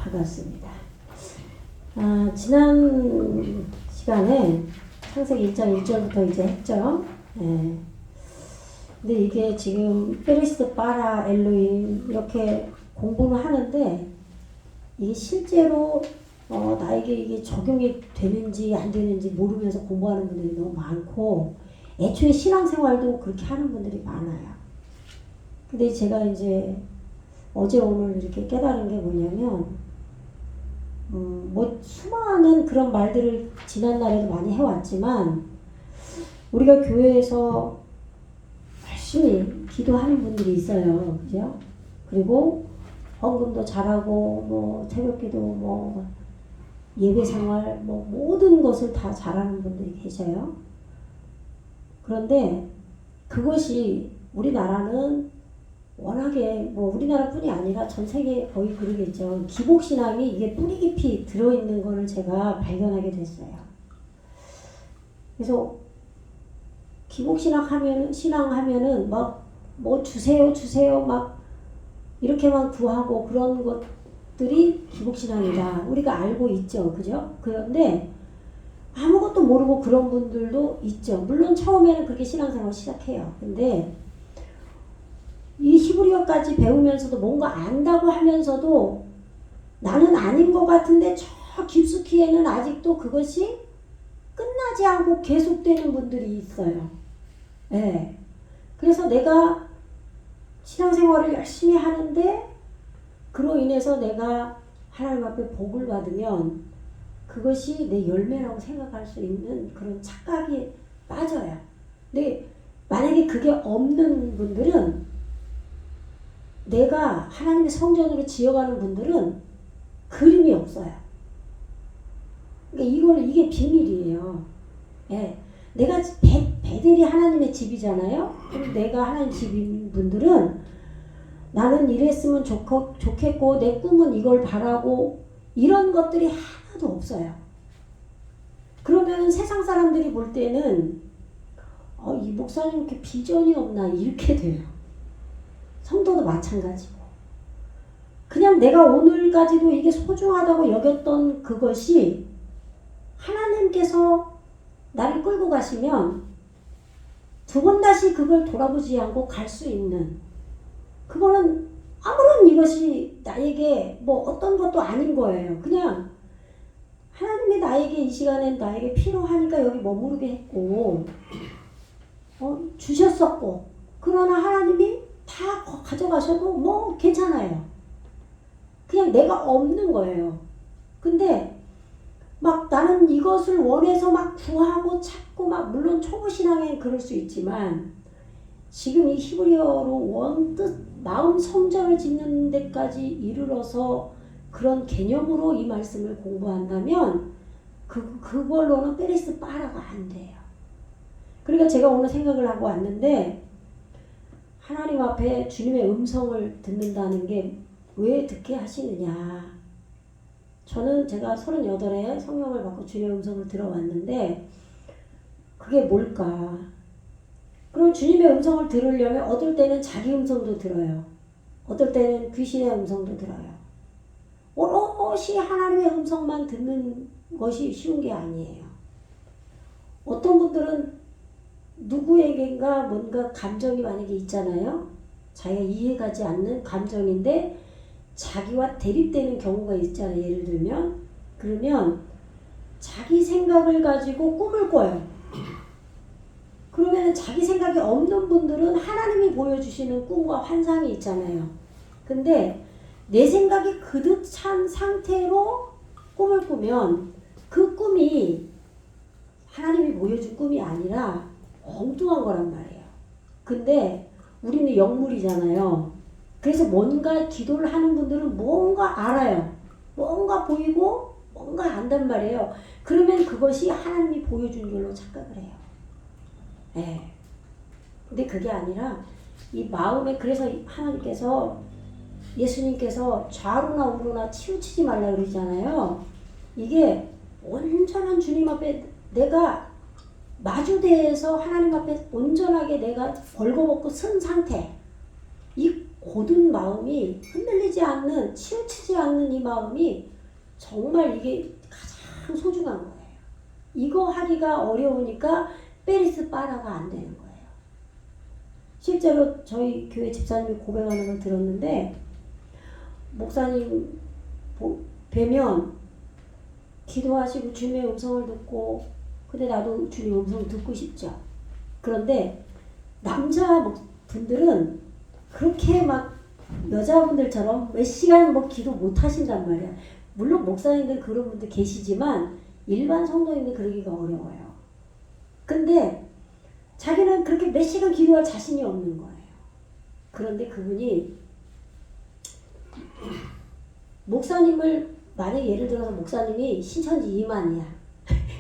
반갑습니다. 지난 시간에 창세기 1장 1절부터 이제 했죠. 예. 근데 이게 지금 페리스 바라 엘로임 이렇게 공부는 하는데 이게 실제로 나에게 이게 적용이 되는지 안 되는지 모르면서 공부하는 분들이 너무 많고 애초에 신앙생활도 그렇게 하는 분들이 많아요. 근데 제가 이제 어제 오늘 이렇게 깨달은 게 뭐냐면 뭐 수많은 그런 말들을 지난날에도 많이 해왔지만 우리가 교회에서 열심히 기도하는 분들이 있어요. 그죠? 그리고 헌금도 잘하고 뭐 새벽기도 뭐 예배생활 뭐 모든 것을 다 잘하는 분들이 계셔요. 그런데 그것이 우리나라는 워낙에 뭐 우리나라뿐이 아니라 전 세계 거의 그러겠죠. 기복신앙이 이게 뿌리 깊이 들어있는 거를 제가 발견하게 됐어요. 그래서 신앙하면은 막 뭐 주세요 막 이렇게만 구하고 그런 것들이 기복신앙이다. 우리가 알고 있죠. 그죠? 그런데 아무것도 모르고 그런 분들도 있죠. 물론 처음에는 그렇게 신앙생활 시작해요. 근데 이 히브리어까지 배우면서도 뭔가 안다고 하면서도 나는 아닌 것 같은데 저 깊숙이에는 아직도 그것이 끝나지 않고 계속되는 분들이 있어요. 네. 그래서 내가 신앙생활을 열심히 하는데 그로 인해서 내가 하나님 앞에 복을 받으면 그것이 내 열매라고 생각할 수 있는 그런 착각이 빠져요. 근데 만약에 그게 없는 분들은 내가 하나님의 성전으로 지어가는 분들은 그림이 없어요. 그러니까 이게 비밀이에요. 예. 내가 베델이 하나님의 집이잖아요. 그럼 내가 하나님 집인 분들은 나는 이랬으면 좋겠고 내 꿈은 이걸 바라고 이런 것들이 하나도 없어요. 그러면 세상 사람들이 볼 때는 이 목사님 이렇게 비전이 없나 이렇게 돼요. 성도도 마찬가지고. 그냥 내가 오늘까지도 이게 소중하다고 여겼던 그것이 하나님께서 나를 끌고 가시면 두 번 다시 그걸 돌아보지 않고 갈 수 있는 그거는 아무런 이것이 나에게 뭐 어떤 것도 아닌 거예요. 그냥 하나님이 나에게 이 시간엔 나에게 필요하니까 여기 머무르게 했고 주셨었고 그러나 하나님이 다 가져가셔도 뭐 괜찮아요. 그냥 내가 없는 거예요. 근데 막 나는 이것을 원해서 막 구하고 찾고 막 물론 초보신앙엔 그럴 수 있지만 지금 이 히브리어로 원뜻 마음 성전을 짓는 데까지 이르러서 그런 개념으로 이 말씀을 공부한다면 그걸로는 페리스 바라가 안 돼요. 그러니까 제가 오늘 생각을 하고 왔는데 하나님 앞에 주님의 음성을 듣는다는 게 왜 듣게 하시느냐. 제가 38에 성령을 받고 주님의 음성을 들어왔는데 그게 뭘까? 그럼 주님의 음성을 들으려면 어떨 때는 자기 음성도 들어요. 어떨 때는 귀신의 음성도 들어요. 오롯이 하나님의 음성만 듣는 것이 쉬운 게 아니에요. 어떤 분들은 누구에게인가 뭔가 감정이 만약에 있잖아요. 자기가 이해가지 않는 감정인데 자기와 대립되는 경우가 있잖아요. 예를 들면 그러면 자기 생각을 가지고 꿈을 꿔요. 그러면 자기 생각이 없는 분들은 하나님이 보여주시는 꿈과 환상이 있잖아요. 근데 내 생각이 그득 찬 상태로 꿈을 꾸면 그 꿈이 하나님이 보여준 꿈이 아니라 엉뚱한 거란 말이에요. 근데 우리는 영물이잖아요. 그래서 뭔가 기도를 하는 분들은 뭔가 알아요. 뭔가 보이고 뭔가 안단 말이에요. 그러면 그것이 하나님이 보여준 걸로 착각을 해요. 네. 근데 그게 아니라 이 마음에 그래서 하나님께서 예수님께서 좌로나 우로나 치우치지 말라 그러잖아요. 이게 온전한 주님 앞에 내가 마주대에서 하나님 앞에 온전하게 내가 벌거벗고 선 상태 이 고든 마음이 흔들리지 않는, 치우치지 않는 이 마음이 정말 이게 가장 소중한 거예요. 이거 하기가 어려우니까 페리스 바라가 안 되는 거예요. 실제로 저희 교회 집사님이 고백하는 걸 들었는데, 목사님 뵈면 기도하시고 주님의 음성을 듣고, 근데 나도 주님 음성 듣고 싶죠. 그런데 남자 분들은 그렇게 막 여자분들처럼 몇 시간 뭐 기도 못 하신단 말이야. 물론 목사님들 그런 분들 계시지만 일반 성도님들 그러기가 어려워요. 근데 자기는 그렇게 몇 시간 기도할 자신이 없는 거예요. 그런데 그분이 목사님을, 만약에 예를 들어서 목사님이 신천지 2만이야.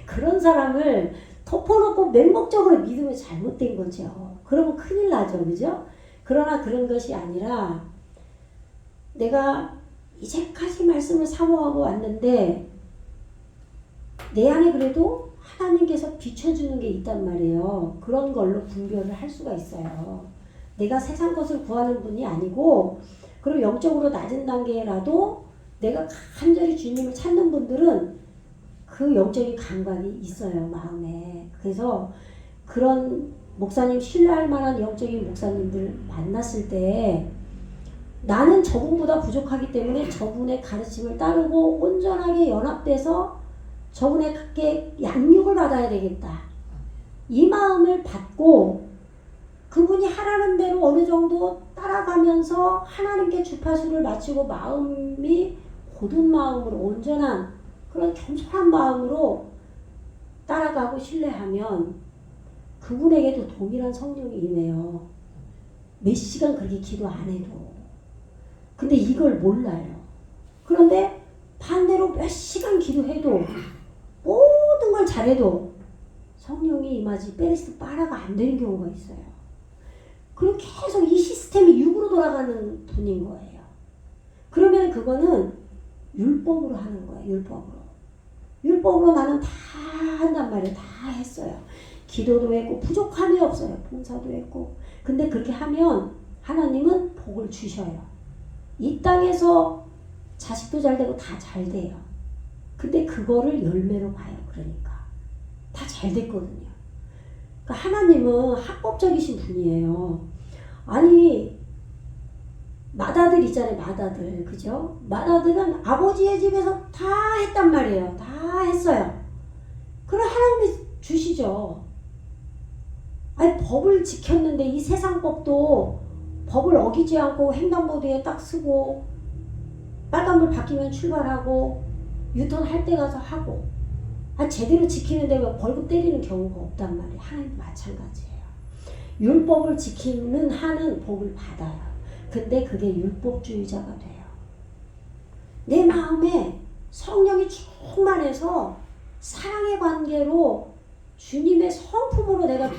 그런 사람을 덮어놓고 맹목적으로 믿으면 잘못된 거죠. 그러면 큰일 나죠. 그죠? 그러나 그런 것이 아니라 내가 이제까지 말씀을 사모하고 왔는데 내 안에 그래도 하나님께서 비춰주는 게 있단 말이에요. 그런 걸로 분별을 할 수가 있어요. 내가 세상 것을 구하는 분이 아니고, 그리고 영적으로 낮은 단계라도 내가 간절히 주님을 찾는 분들은 그 영적인 감각이 있어요, 마음에. 그래서 그런 목사님, 신뢰할 만한 영적인 목사님들 만났을 때 나는 저분보다 부족하기 때문에 저분의 가르침을 따르고 온전하게 연합돼서 저분에게 양육을 받아야 되겠다. 이 마음을 받고 그분이 하라는 대로 어느 정도 따라가면서 하나님께 주파수를 맞추고 마음이 고든 마음으로, 온전한 그런 겸손한 마음으로 따라가고 신뢰하면 그분에게도 동일한 성령이 임해요. 몇 시간 그렇게 기도 안 해도. 근데 이걸 몰라요. 그런데 반대로 몇 시간 기도해도 모든 걸 잘해도 성령이 임하지 페리스 바라가 안 되는 경우가 있어요. 그리고 계속 이 시스템이 육으로 돌아가는 분인 거예요. 그러면 그거는 율법으로 하는 거예요. 율법으로. 율법으로 나는 다 한단 말이에요. 다 했어요. 기도도 했고 부족함이 없어요. 봉사도 했고. 근데 그렇게 하면 하나님은 복을 주셔요. 이 땅에서 자식도 잘 되고 다 잘 돼요. 근데 그거를 열매로 봐요. 그러니까 다 잘 됐거든요. 그러니까 하나님은 합법적이신 분이에요. 아니 맏아들 있잖아요. 맏아들. 그죠? 맏아들은 아버지의 집에서 다 했단 말이에요. 다 했어요. 그럼 하나님이 주시죠. 아니 법을 지켰는데 이 세상 법도 법을 어기지 않고 횡단보도에 딱 쓰고 빨간불 바뀌면 출발하고 유턴할 때 가서 하고 제대로 지키는데 왜 벌금 때리는 경우가 없단 말이에요. 하나님도 마찬가지예요. 율법을 지키는 한은 복을 받아요. 근데 그게 율법주의자가 돼요. 내 마음에 성령이 충만해서 사랑의 관계로 주님의 성품으로 내가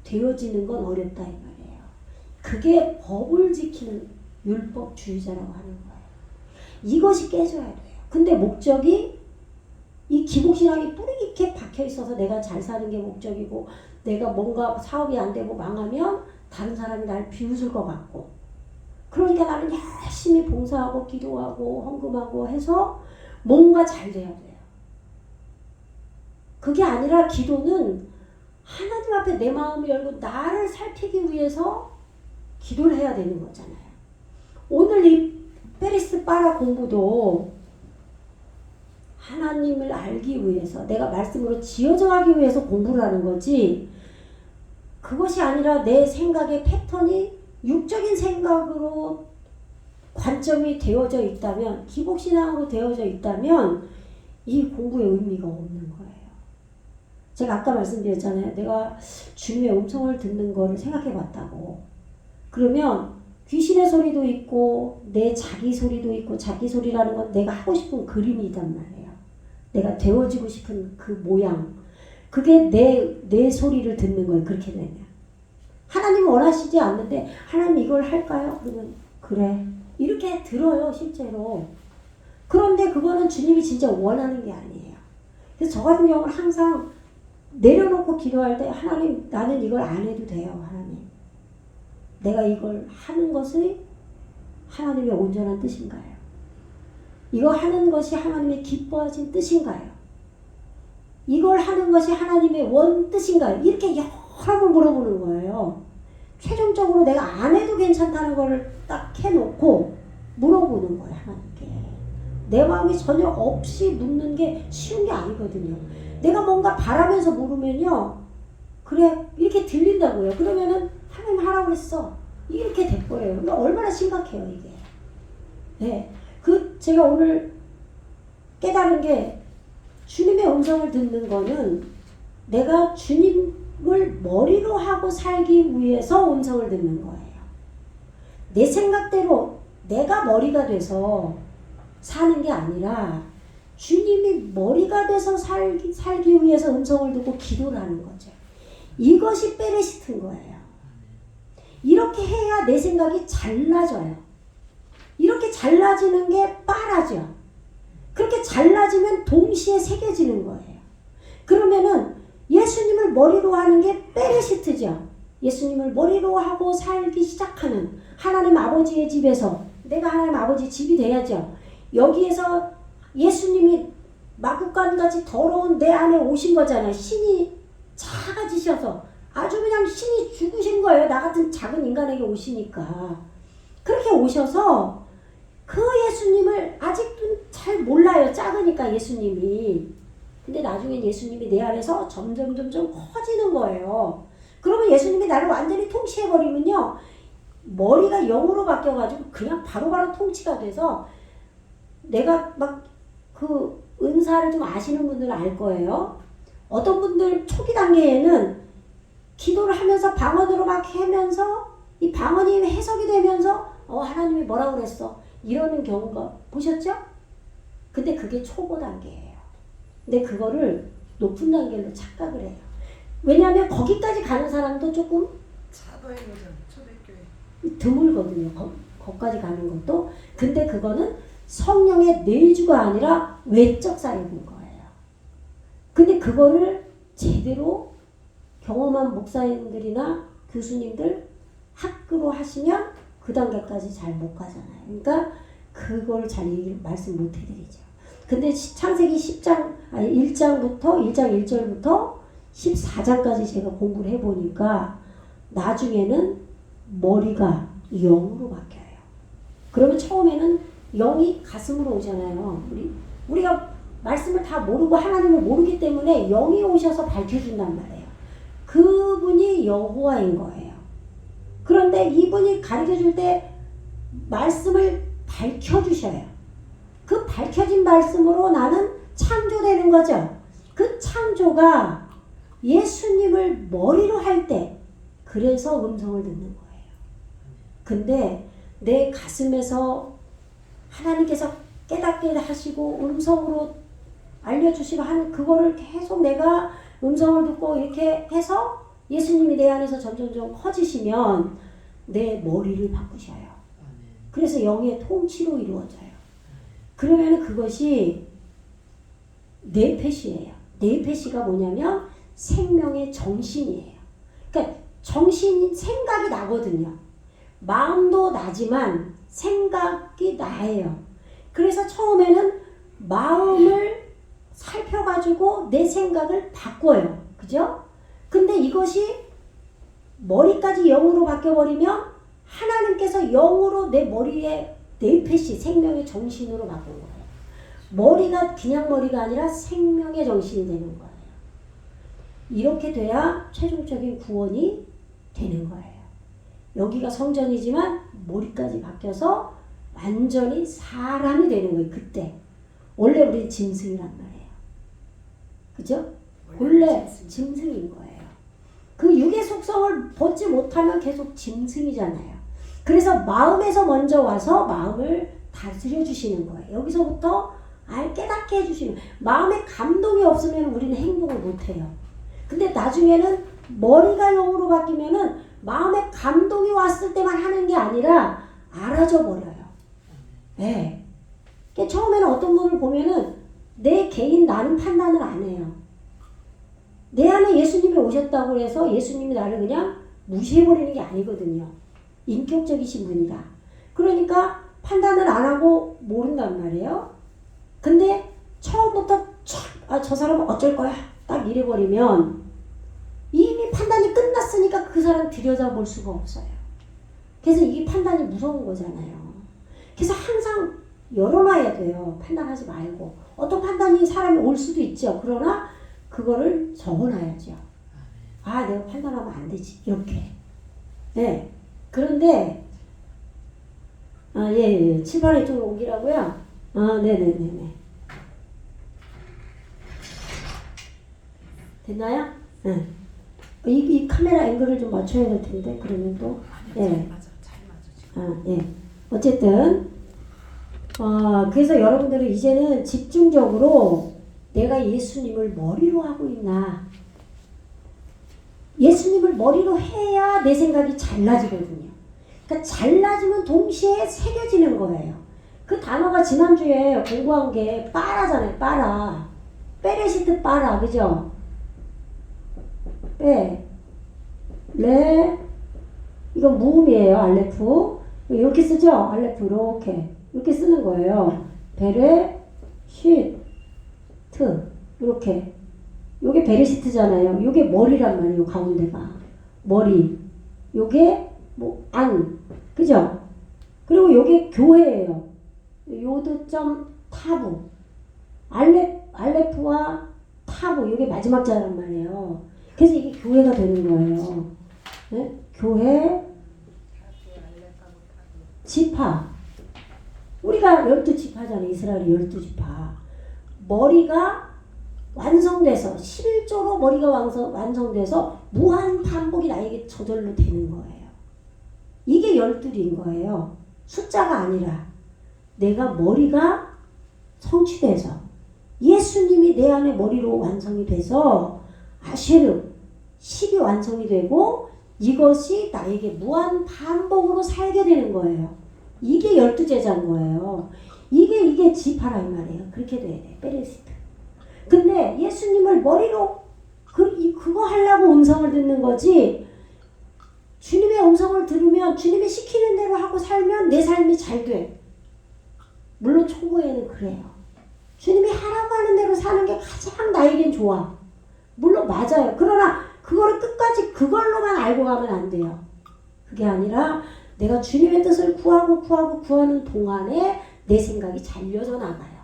되어지는 건 어렵다 이 말이에요. 그게 법을 지키는 율법주의자라고 하는 거예요. 이것이 깨져야 돼요. 근데 목적이 이 기복신앙이 뿌리 깊게 박혀 있어서 내가 잘 사는 게 목적이고 내가 뭔가 사업이 안 되고 망하면 다른 사람이 날 비웃을 것 같고 그러니까 나는 열심히 봉사하고 기도하고 헌금하고 해서 뭔가 잘 돼야 돼요. 그게 아니라 기도는 하나님 앞에 내 마음을 열고 나를 살피기 위해서 기도를 해야 되는 거잖아요. 오늘 이 페리스 바라 공부도 하나님을 알기 위해서 내가 말씀으로 지어져 가기 위해서 공부를 하는 거지 그것이 아니라 내 생각의 패턴이 육적인 생각으로 관점이 되어져 있다면 기복신앙으로 되어져 있다면 이 공부의 의미가 없는 거예요. 제가 아까 말씀드렸잖아요. 내가 주님의 음성을 듣는 거를 생각해 봤다고. 그러면 귀신의 소리도 있고 내 자기 소리도 있고 자기 소리라는 건 내가 하고 싶은 그림이단 말이에요. 내가 되어지고 싶은 그 모양. 그게 내 소리를 듣는 거예요. 그렇게 되면. 하나님은 원하시지 않는데 하나님 이걸 할까요? 그러면 그래. 이렇게 들어요. 실제로. 그런데 그거는 주님이 진짜 원하는 게 아니에요. 그래서 저 같은 경우는 항상 내려놓고 기도할 때 하나님 나는 이걸 안 해도 돼요. 하나님. 내가 이걸 하는 것이 하나님의 온전한 뜻인가요? 이거 하는 것이 하나님의 기뻐하신 뜻인가요? 이걸 하는 것이 하나님의 원 뜻인가요? 이렇게 여러 번 물어보는 거예요. 최종적으로 내가 안 해도 괜찮다는 거를 딱 해놓고 물어보는 거예요, 하나님께. 내 마음이 전혀 없이 묻는 게 쉬운 게 아니거든요. 내가 뭔가 바라면서 물으면요, 그래, 이렇게 들린다고요. 그러면은 하나님 하라고 했어. 이렇게 돼버려요. 그러니까 얼마나 심각해요, 이게. 네. 제가 오늘 깨달은 게 주님의 음성을 듣는 거는 내가 주님을 머리로 하고 살기 위해서 음성을 듣는 거예요. 내 생각대로 내가 머리가 돼서 사는 게 아니라 주님이 머리가 돼서 살기 위해서 음성을 듣고 기도를 하는 거죠. 이것이 베레시트인 거예요. 이렇게 해야 내 생각이 잘라져요. 이렇게 잘라지는 게 빠라죠. 그렇게 잘라지면 동시에 새겨지는 거예요. 그러면은 예수님을 머리로 하는 게 베레시트죠. 예수님을 머리로 하고 살기 시작하는 하나님 아버지의 집에서 내가 하나님 아버지 집이 돼야죠. 여기에서 예수님이 마구간같이 더러운 내 안에 오신 거잖아요. 신이 작아지셔서 아주 그냥 신이 죽으신 거예요. 나 같은 작은 인간에게 오시니까. 그렇게 오셔서 그 예수님을 아직도 잘 몰라요. 작으니까 예수님이. 근데 나중엔 예수님이 내 안에서 점점 커지는 거예요. 그러면 예수님이 나를 완전히 통치해버리면요, 머리가 영으로 바뀌어가지고 그냥 바로바로 통치가 돼서 내가 막 그 은사를 좀 아시는 분들은 알 거예요. 어떤 분들 초기 단계에는 기도를 하면서 방언으로 막 하면서 이 방언이 해석이 되면서 하나님이 뭐라고 그랬어? 이러는 경우가 보셨죠? 근데 그게 초보 단계예요. 근데 그거를 높은 단계로 착각을 해요. 왜냐하면 거기까지 가는 사람도 조금 사도의 여정 초대교회 드물거든요. 거기까지 가는 것도. 근데 그거는 성령의 내주가 아니라 외적 사역인 거예요. 근데 그거를 제대로 경험한 목사님들이나 교수님들 학교로 하시면 그 단계까지 잘 못 가잖아요. 그러니까 그걸 잘 말씀 못 해드리죠. 근데 창세기 1장부터 1장 1절부터 14장까지 제가 공부를 해보니까 나중에는 머리가 영으로 바뀌어요. 그러면 처음에는 영이 가슴으로 오잖아요. 우리가 말씀을 다 모르고 하나님을 모르기 때문에 영이 오셔서 밝혀준단 말이에요. 그분이 여호와인 거예요. 그런데 이분이 가르쳐줄 때 말씀을 밝혀주셔요. 그 밝혀진 말씀으로 나는 창조되는 거죠. 그 창조가 예수님을 머리로 할 때 그래서 음성을 듣는 거예요. 근데 내 가슴에서 하나님께서 깨닫게 하시고 음성으로 알려주시고 하는 그거를 계속 내가 음성을 듣고 이렇게 해서 예수님이 내 안에서 점점 커지시면 내 머리를 바꾸셔요. 그래서 영의 통치로 이루어져요. 그러면 그것이 뇌폐시예요. 뇌폐시가 뭐냐면 생명의 정신이에요. 그러니까 생각이 나거든요. 마음도 나지만 생각이 나예요. 그래서 처음에는 마음을 살펴가지고 내 생각을 바꿔요. 그죠? 근데 이것이 머리까지 영으로 바뀌어버리면 하나님께서 영으로 내 머리에 뇌폐시, 생명의 정신으로 바꾼 거예요. 머리가 그냥 머리가 아니라 생명의 정신이 되는 거예요. 이렇게 돼야 최종적인 구원이 되는 거예요. 여기가 성전이지만 머리까지 바뀌어서 완전히 사람이 되는 거예요. 그때 원래 우리 짐승이란 말이에요. 그죠? 원래 짐승인 거예요. 그 육의 속성을 벗지 못하면 계속 짐승이잖아요. 그래서 마음에서 먼저 와서 마음을 다스려 주시는 거예요. 여기서부터 깨닫게 해주시는, 마음에 감동이 없으면 우리는 행동을 못해요. 근데 나중에는 머리가 영으로 바뀌면은 마음에 감동이 왔을 때만 하는 게 아니라 알아져 버려요. 네. 그러니까 처음에는 어떤 분을 보면은 내 개인 나는 판단을 안 해요. 내 안에 예수님이 오셨다고 해서 예수님이 나를 그냥 무시해버리는 게 아니거든요. 인격적이신 분이다. 그러니까 판단을 안 하고 모른단 말이에요. 근데 처음부터 저 사람은 어쩔 거야 딱 이래버리면 이미 판단이 끝났으니까 그 사람 들여다볼 수가 없어요. 그래서 이게 판단이 무서운 거잖아요. 그래서 항상 열어놔야 돼요. 판단하지 말고. 어떤 판단이 사람이 올 수도 있죠. 그러나 그거를 적어놔야죠. 아, 내가 판단하면 안 되지. 이렇게. 네. 그런데 예. 7번에 좀 옮기라고요? 네네네네. 됐나요? 네. 이 카메라 앵글을 좀 맞춰야 될 텐데, 그러면 또. 아니요, 예. 잘 맞아 지금. 예. 어쨌든, 그래서 여러분들은 이제는 집중적으로 내가 예수님을 머리로 하고 있나. 예수님을 머리로 해야 내 생각이 잘라지거든요. 그러니까 잘라지면 동시에 새겨지는 거예요. 그 단어가 지난주에 공부한 게 빠라잖아요. 빠라. 빼레시트 빠라. 그죠? 이건 무음이에요. 알레프. 이렇게 쓰죠? 알레프 이렇게 쓰는 거예요. 베레시트 이렇게. 요게 베레시트잖아요. 요게 머리란 말이에요. 가운데가 머리. 요게 그죠? 그리고 요게 교회예요. 요드점 타부. 알레프와 타부. 요게 마지막 자란 말이에요. 그래서 이게 교회가 되는 거예요. 네? 교회 지파. 우리가 12지파잖아요. 이스라엘이 12지파. 머리가 완성돼서 11조로 머리가 완성돼서 무한 반복이 나에게 저절로 되는 거예요. 이게 12인 거예요. 숫자가 아니라 내가 머리가 성취돼서 예수님이 내 안에 머리로 완성이 돼서 아쉐르 10이 완성이 되고 이것이 나에게 무한 반복으로 살게 되는 거예요. 이게 12제자인 거예요. 이게 지파라 이 말이에요. 그렇게 돼야 돼. 베레시트. 근데 예수님을 머리로 그거 하려고 음성을 듣는 거지. 주님의 음성을 들으면 주님이 시키는 대로 하고 살면 내 삶이 잘 돼. 물론 초보에는 그래요. 주님이 하라고 하는 대로 사는 게 가장 나에겐 좋아. 물론 맞아요. 그러나 그거를 끝까지 그걸로만 알고 가면 안 돼요. 그게 아니라 내가 주님의 뜻을 구하는 동안에 내 생각이 잘려져 나가요.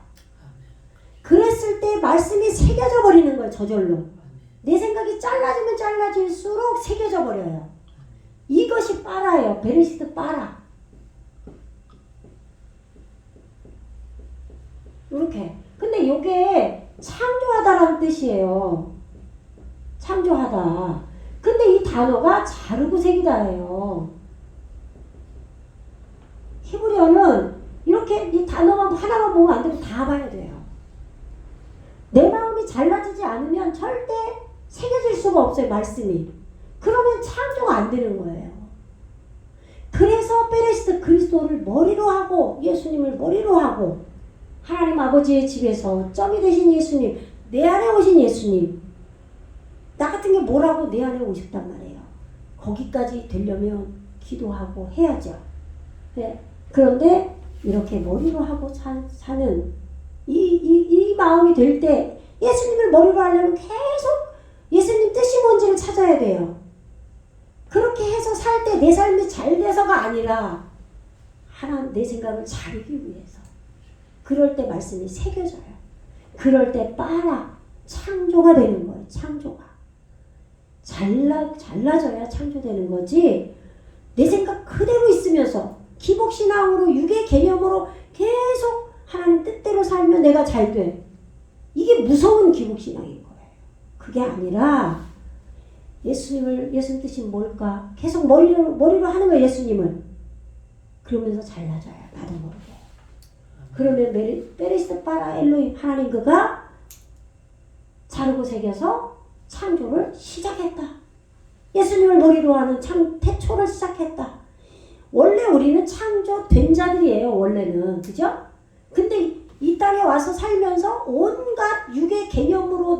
그랬을 때 말씀이 새겨져 버리는 거예요. 저절로. 내 생각이 잘라지면 잘라질수록 새겨져 버려요. 이것이 빠라예요. 베레시트 빠라. 이렇게. 근데 이게 창조하다라는 뜻이에요. 창조하다. 근데 이 단어가 자르고 새기다예요. 히브리어는 이렇게 이 단어만 하나만 보면 안 되고 다 봐야 돼요. 내 마음이 잘라지지 않으면 절대 새겨질 수가 없어요. 말씀이. 그러면 창조가 안 되는 거예요. 그래서 베레시트 그리스도를 머리로 하고 예수님을 머리로 하고 하나님 아버지의 집에서 점이 되신 예수님, 내 안에 오신 예수님, 나 같은 게 뭐라고 내 안에 오셨단 말이에요. 거기까지 되려면 기도하고 해야죠. 네. 그런데 이렇게 머리로 하고 사는 이 마음이 될 때 예수님을 머리로 하려면 계속 예수님 뜻이 뭔지를 찾아야 돼요. 그렇게 해서 살 때 내 삶이 잘 돼서가 아니라 하나님 내 생각을 자르기 위해서. 그럴 때 말씀이 새겨져요. 그럴 때 빠라 창조가 되는 거예요. 창조가. 잘라져야 창조되는 거지. 내 생각 그대로 있으면서 기복신앙으로 육의 개념으로 계속 하나님 뜻대로 살면 내가 잘 돼. 이게 무서운 기복신앙인 거예요. 그게 아니라 예수님 뜻이 뭘까? 계속 머리로 하는 거예요. 예수님을. 그러면서 잘라져요. 나도 모르게. 그러면 베레시트 빠라 엘로힘 하나님 그가 자르고 새겨서 창조를 시작했다. 예수님을 머리로 하는 태초를 시작했다. 원래 우리는 창조된 자들이에요. 원래는. 그죠? 근데 이 땅에 와서 살면서 온갖 육의 개념으로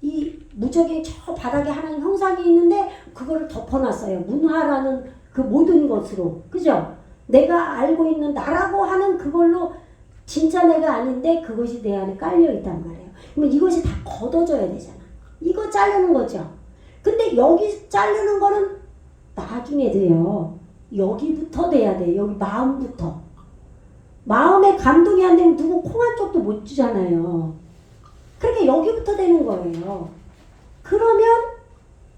이 무적인 저 바닥에 하나님 형상이 있는데 그거를 덮어놨어요. 문화라는 그 모든 것으로. 그죠? 내가 알고 있는 나라고 하는 그걸로 진짜 내가 아닌데 그것이 내 안에 깔려 있단 말이에요. 그러면 이것이 다 걷어져야 되잖아. 이거 자르는 거죠. 근데 여기 자르는 거는 나중에 돼요. 여기부터 돼야 돼. 여기 마음부터. 마음에 감동이 안 되면 누구 콩 한 쪽도 못 주잖아요. 그러니까 여기부터 되는 거예요. 그러면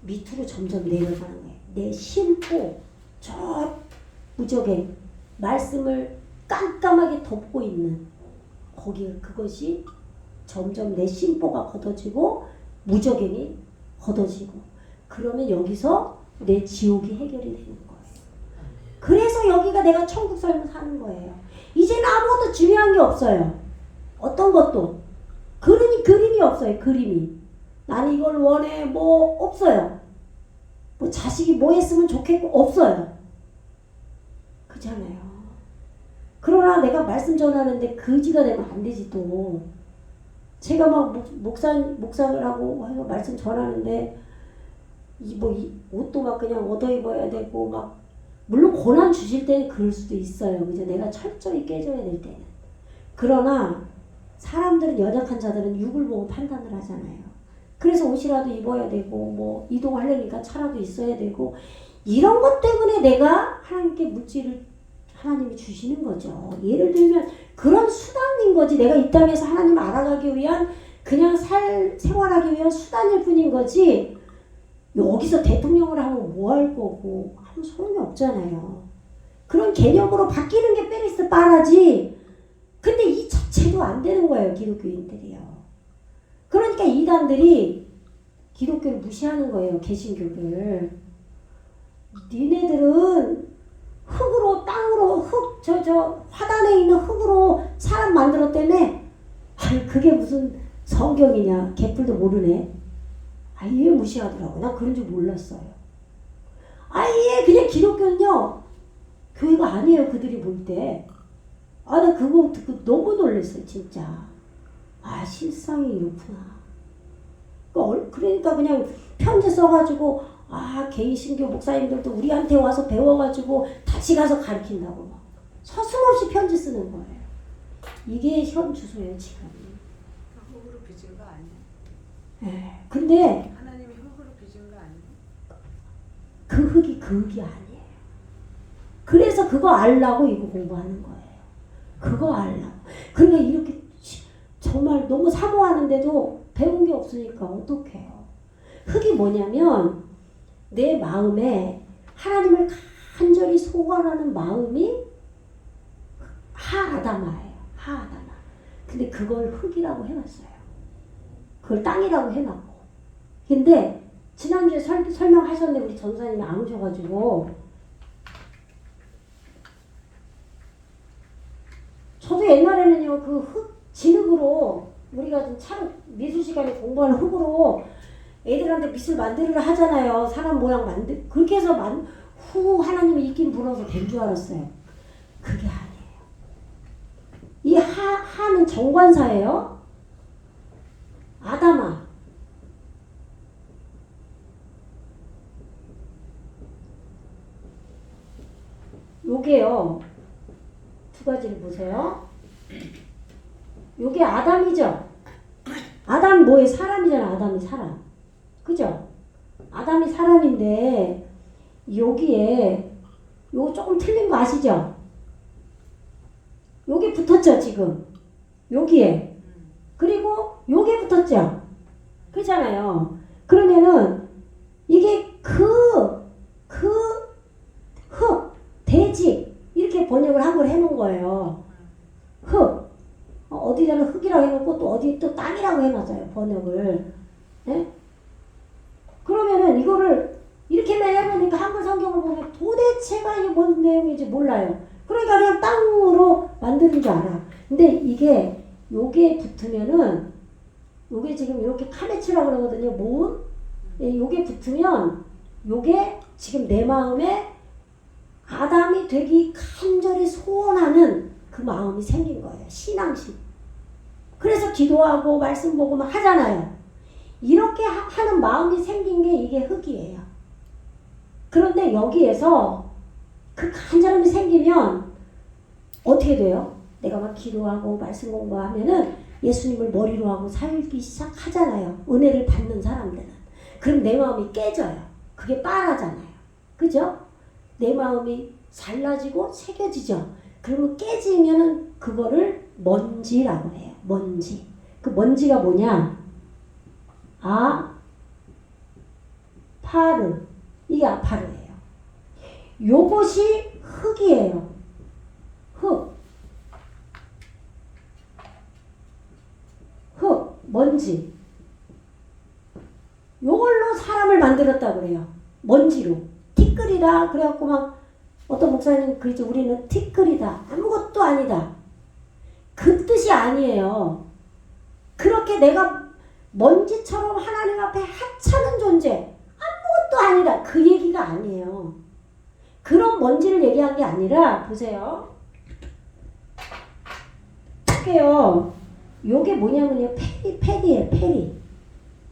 밑으로 점점 내려가는 거예요. 내 심보, 저 무적의 말씀을 깜깜하게 덮고 있는 거기 그것이 점점 내 심보가 걷어지고 무적행이 걷어지고 그러면 여기서 내 지옥이 해결이 되는 거예요. 그래서 여기가 내가 천국 삶을 사는 거예요. 이제는 아무것도 중요한 게 없어요. 어떤 것도 그림이 없어요. 그림이 나는 이걸 원해 뭐 없어요. 뭐 자식이 뭐 했으면 좋겠고 없어요. 그렇잖아요. 그러나 내가 말씀 전하는데 거지가 되면 안 되지 또. 제가 막 목사라고 해서 말씀 전하는데 이 옷도 막 그냥 얻어 입어야 되고 막 물론 고난 주실 때는 그럴 수도 있어요. 그죠? 내가 철저히 깨져야 될 때는. 그러나 사람들은 연약한 자들은 육을 보고 판단을 하잖아요. 그래서 옷이라도 입어야 되고 뭐 이동하려니까 차라도 있어야 되고 이런 것 때문에 내가 하나님께 물질을 하나님이 주시는 거죠. 예를 들면 그런 수단인 거지. 내가 이 땅에서 하나님을 알아가기 위한 그냥 생활하기 위한 수단일 뿐인 거지. 여기서 대통령을 하면 뭐 할 거고 아무 소용이 없잖아요. 그런 개념으로 바뀌는 게 페리스 빠라지. 근데 이 자체도 안 되는 거예요. 기독교인들이요. 그러니까 이단들이 기독교를 무시하는 거예요. 개신교를. 니네들은 흙으로 땅으로 저 화단에 있는 흙으로 사람 만들었다며. 아니 그게 무슨 성경이냐. 개뿔도 모르네. 아예 무시하더라고. 난 그런 줄 몰랐어요. 아예 그냥 기독교는요 교회가 아니에요. 그들이 볼 때. 아 나 그거 듣고 너무 놀랐어요. 진짜. 아 실상이 이렇구나. 그러니까 그냥 편지 써가지고 개인 신교 목사님들도 우리한테 와서 배워가지고 같이 가서 가르친다고 막 서슴없이 편지 쓰는 거예요. 이게 현 주소예요 지금. 흙으로 빚은 거 아니야? 네. 근데 하나님이 흙으로 빚은 거 아니야? 그 흙이 그 흙이 아니에요. 그래서 그거 알라고 이거 공부하는 거예요. 그거 알라고. 그러니까 이렇게 정말 너무 사모하는데도 배운 게 없으니까 어떡해요. 흙이 뭐냐면 내 마음에 하나님을 간절히 소원하는 마음이 하아다마예요. 하아다마. 근데 그걸 흙이라고 해놨어요. 그걸 땅이라고 해놨고. 근데 지난주에 설명하셨는데 우리 전사님이 안 오셔가지고 저도 옛날에는요 그 흙 진흙으로 우리가 좀 미술 시간에 공부하는 흙으로 애들한테 미술 만들으라 하잖아요. 사람 모양 그렇게 해서 하나님이 있긴 불어서 된 줄 알았어요. 그게 아니에요. 이 하는 정관사예요. 아다마. 요게요. 두 가지를 보세요. 요게 아담이죠. 아담 뭐예요? 사람이잖아. 아담이 사람. 그죠? 아담이 사람인데 여기에 요거 조금 틀린 거 아시죠? 요게 붙었죠 지금. 여기에. 그리고 요게 붙었죠. 그잖아요. 그러면은 이게 흙, 대지 이렇게 번역을 한걸 해놓은 거예요. 흙. 어디다는 흙이라고 해놓고 또 어디 또 땅이라고 해놨어요. 번역을. 네? 그러면은 이거를 이렇게만 해보니까 한글 성경을 보면 도대체가 이게 뭔 내용인지 몰라요. 그러니까 그냥 땅으로 만드는 줄 알아. 근데 이게 요게 붙으면은 요게 지금 이렇게 카메츠라고 그러거든요. 모음. 요게 붙으면 요게 지금 내 마음에 아담이 되기 간절히 소원하는 그 마음이 생긴 거예요. 신앙심. 그래서 기도하고 말씀 보고 막 하잖아요. 이렇게 하는 마음이 생긴 게 이게 흙이에요. 그런데 여기에서 그 간절함이 생기면 어떻게 돼요? 내가 막 기도하고 말씀 공부하면은 예수님을 머리로 하고 살기 시작하잖아요. 은혜를 받는 사람들은. 그럼 내 마음이 깨져요. 그게 빠르잖아요. 그죠? 내 마음이 잘라지고 새겨지죠. 그러면 깨지면은 그거를 먼지라고 해요. 먼지. 그 먼지가 뭐냐? 파르. 이게 아파르예요. 요것이 흙이에요. 흙, 먼지. 요걸로 사람을 만들었다고 그래요. 먼지로. 티끌이다. 그래갖고 막 어떤 목사님 그러죠. 우리는 티끌이다. 아무것도 아니다. 그 뜻이 아니에요. 그렇게 내가 먼지처럼 하나님 앞에 하찮은 존재, 아무것도 아니다. 그 얘기가 아니에요. 그런 먼지를 얘기한 게 아니라 보세요. 볼게요. 요게 뭐냐면요. 페리예요. 페리.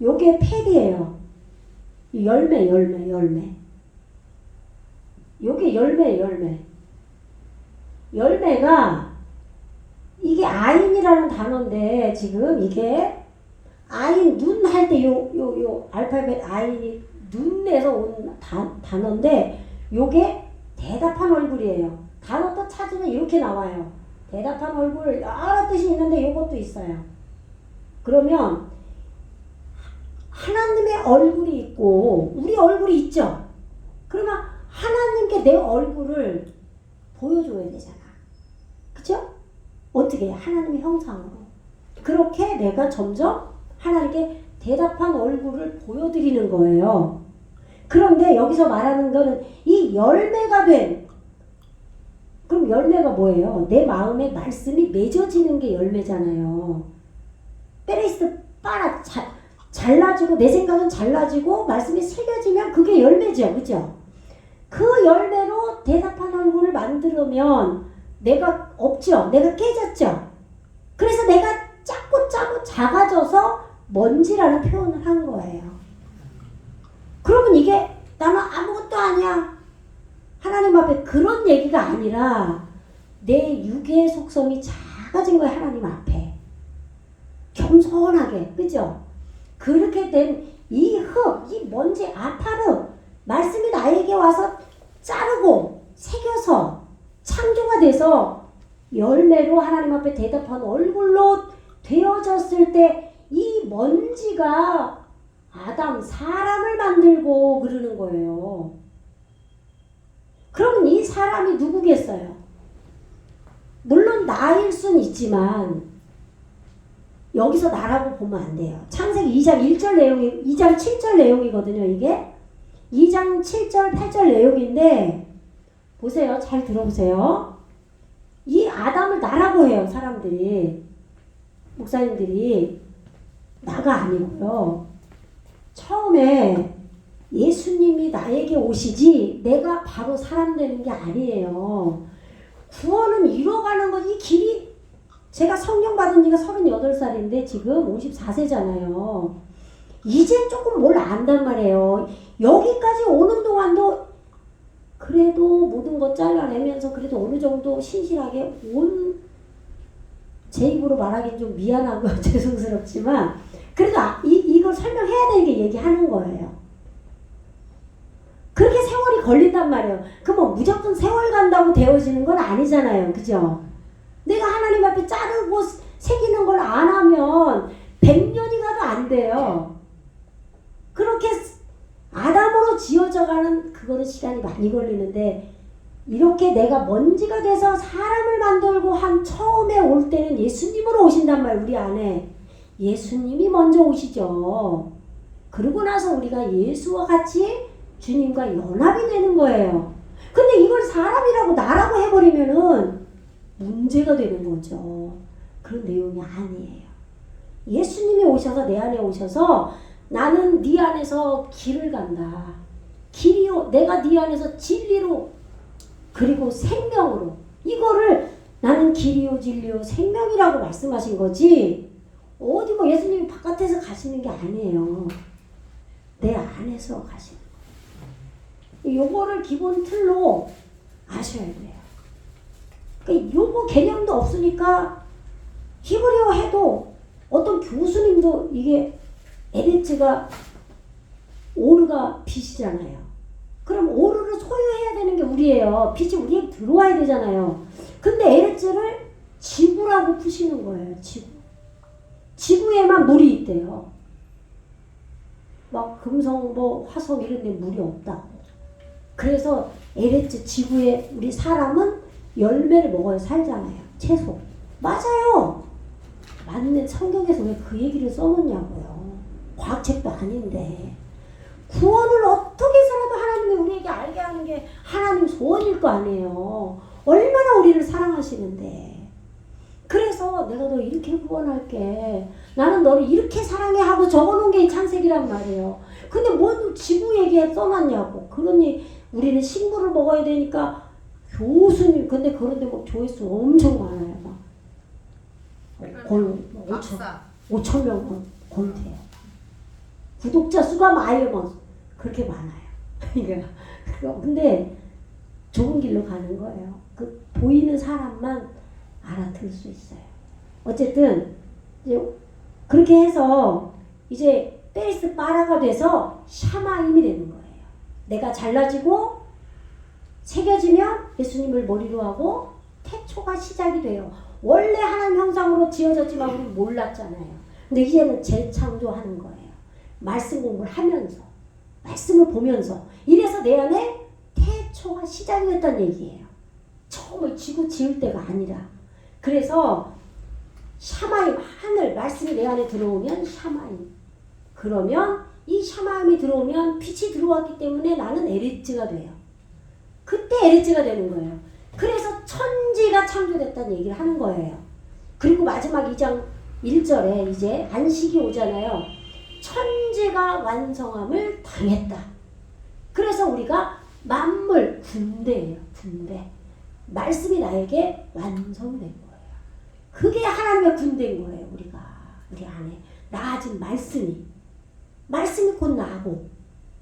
요게 페리예요. 열매. 요게 열매. 열매가 이게 아인이라는 단어인데 지금 이게 아인 눈 할 때 요 알파벳 아인이 눈에서 온 단어인데 요게 대답한 얼굴이에요. 단어 또 찾으면 이렇게 나와요. 대답한 얼굴 여러 뜻이 있는데 요것도 있어요. 그러면 하나님의 얼굴이 있고 우리 얼굴이 있죠. 그러면 하나님께 내 얼굴을 보여줘야 되잖아. 그죠? 어떻게? 하나님의 형상으로. 그렇게 내가 점점 하나님께 대답한 얼굴을 보여드리는 거예요. 그런데 여기서 말하는 거는 이 열매가 된, 그럼 열매가 뭐예요? 내 마음에 말씀이 맺어지는 게 열매잖아요. 페레이스 빨아 잘라지고 내 생각은 잘라지고 말씀이 새겨지면 그게 열매죠. 그죠? 그 열매로 대답한 얼굴을 만들면 내가 없죠. 내가 깨졌죠. 그래서 내가 작고 작아져서 먼지라는 표현을 한 거예요. 그러면 이게 나는 아무것도 아니야. 하나님 앞에 그런 얘기가 아니라 내 육의 속성이 작아진 거예요. 하나님 앞에. 겸손하게. 그죠? 그렇게 된 이 흙, 이 먼지, 아파르 말씀이 나에게 와서 자르고 새겨서 창조가 돼서 열매로 하나님 앞에 대답한 얼굴로 되어졌을 때 이 먼지가 아담, 사람을 만들고 그러는 거예요. 그럼 이 사람이 누구겠어요? 물론 나일 순 있지만 여기서 나라고 보면 안 돼요. 창세기 2장 1절 내용이 2장 7절 내용이거든요. 이게 2장 7절 8절 내용인데 보세요. 잘 들어보세요. 이 아담을 나라고 해요. 사람들이. 목사님들이. 나가 아니고요. 처음에 예수님이 나에게 오시지 내가 바로 사람 되는 게 아니에요. 구원은 이뤄가는 것, 이 길이, 제가 성령 받은 지가 38살인데 지금 54세잖아요. 이제 조금 뭘 안단 말이에요. 여기까지 오는 동안도 그래도 모든 것 잘라내면서 그래도 어느 정도 신실하게 제 입으로 말하기는 좀 미안하고 죄송스럽지만 그래도 이걸 설명해야 되는 게 얘기하는 거예요. 그렇게 세월이 걸린단 말이에요. 그럼 무조건 세월 간다고 되어지는 건 아니잖아요. 그죠? 내가 하나님 앞에 자르고 새기는 걸 안 하면 100년이 가도 안 돼요. 그렇게 아담으로 지어져가는 그거는 시간이 많이 걸리는데 이렇게 내가 먼지가 돼서 사람을 만들고 한 처음에 올 때는 예수님으로 오신단 말이에요. 우리 안에. 예수님이 먼저 오시죠. 그러고 나서 우리가 예수와 같이 주님과 연합이 되는 거예요. 근데 이걸 사람이라고 나라고 해버리면은 문제가 되는 거죠. 그런 내용이 아니에요. 예수님이 오셔서 내 안에 오셔서 나는 네 안에서 길을 간다. 길이요. 내가 네 안에서 진리로 그리고 생명으로. 이거를 나는 길이요 진리요 생명이라고 말씀하신 거지. 어디 뭐 예수님이 바깥에서 가시는 게 아니에요. 내 안에서 가시는 거예요. 요거를 기본 틀로 아셔야 돼요. 그러니까 요거 개념도 없으니까 히브리어 해도 어떤 교수님도 이게 에레츠가 오르가 빛이잖아요. 그럼 오르를 소유해야 되는 게 우리예요. 빛이 우리에 들어와야 되잖아요. 근데 에레츠를 지구라고 푸시는 거예요. 지구. 지구에만 물이 있대요. 막 금성 뭐 화성 이런 데 물이 없다고. 그래서 에레츠 지구에 우리 사람은 열매를 먹어야 살잖아요. 채소. 맞아요. 맞는 성경에서 왜 그 얘기를 써놓냐고요. 과학책도 아닌데. 구원을 어떻게 해서라도 하나님이 우리에게 알게 하는 게 하나님 소원일 거 아니에요. 얼마나 우리를 사랑하시는데. 그래서 내가 너 이렇게 구원할게. 나는 너를 이렇게 사랑해 하고 적어놓은 게 창세기란 말이에요. 근데 뭔 지구 얘기에 써놨냐고. 그러니 우리는 식물을 먹어야 되니까 교수님, 근데 그런데 뭐 조회수 엄청 많아요. 막. 거의 5천 명 건태요. 구독자 수가 많아요. 뭐 그렇게 많아요. 그러니까 근데 좋은 길로 가는 거예요. 그 보이는 사람만 알아들을 수 있어요. 어쨌든 이제 그렇게 해서 이제 페리스 파라가 돼서 샤마임이 되는 거예요. 내가 잘라지고 새겨지면 예수님을 머리로 하고 태초가 시작이 돼요. 원래 하나님 형상으로 지어졌지만 우리 몰랐잖아요. 근데 이제는 재창조하는 거예요. 말씀 공부를 하면서, 말씀을 보면서. 이래서 내 안에 태초가 시작이 됐다는 얘기예요. 처음에 지구 지을 때가 아니라. 그래서 샤마임, 하늘, 말씀이 내 안에 들어오면 샤마임. 그러면 이 샤마임이 들어오면 빛이 들어왔기 때문에 나는 에레츠가 돼요. 그때 에레츠가 되는 거예요. 그래서 천지가 창조됐다는 얘기를 하는 거예요. 그리고 마지막 2장 1절에 이제 안식이 오잖아요. 천지가 완성함을 당했다. 그래서 우리가 만물, 군대예요. 군대. 말씀이 나에게 완성된 거예요. 그게 하나님의 군대인 거예요. 우리가 우리 안에 나아진 말씀이 곧 나고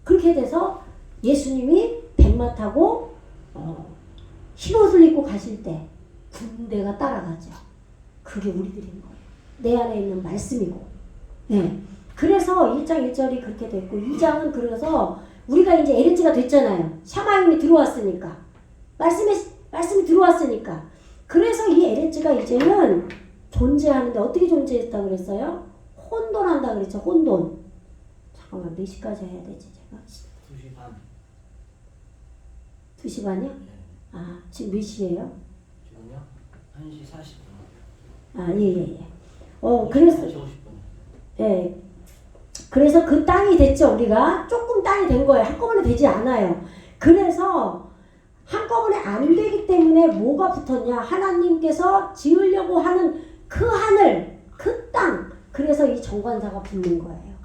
그렇게 돼서 예수님이 백마 타고 흰옷을 입고 가실 때 군대가 따라가죠. 그게 우리들인 거예요. 내 안에 있는 말씀이고. 네. 그래서 1장 1절이 그렇게 됐고 2장은 그래서 우리가 이제 에레츠가 됐잖아요. 샤마임이 들어왔으니까. 말씀이 들어왔으니까. 그래서 이 에레츠가 이제는 존재하는데 어떻게 존재했다고 그랬어요? 혼돈한다 그랬죠. 혼돈. 잠깐만 몇 시까지 해야 되지 제가? 2시 반. 2시 반이요? 네. 아 지금 몇 시예요? 지금요? 1시 40분. 아 예예예. 그래서 1시 50분. 예. 그래서 그 땅이 됐죠. 우리가 조금 땅이 된 거예요. 한꺼번에 되지 않아요. 그래서 한꺼번에 안 되기 때문에 뭐가 붙었냐? 하나님께서 지으려고 하는 그 하늘, 그 땅. 그래서 이 정관사가 붙는 거예요.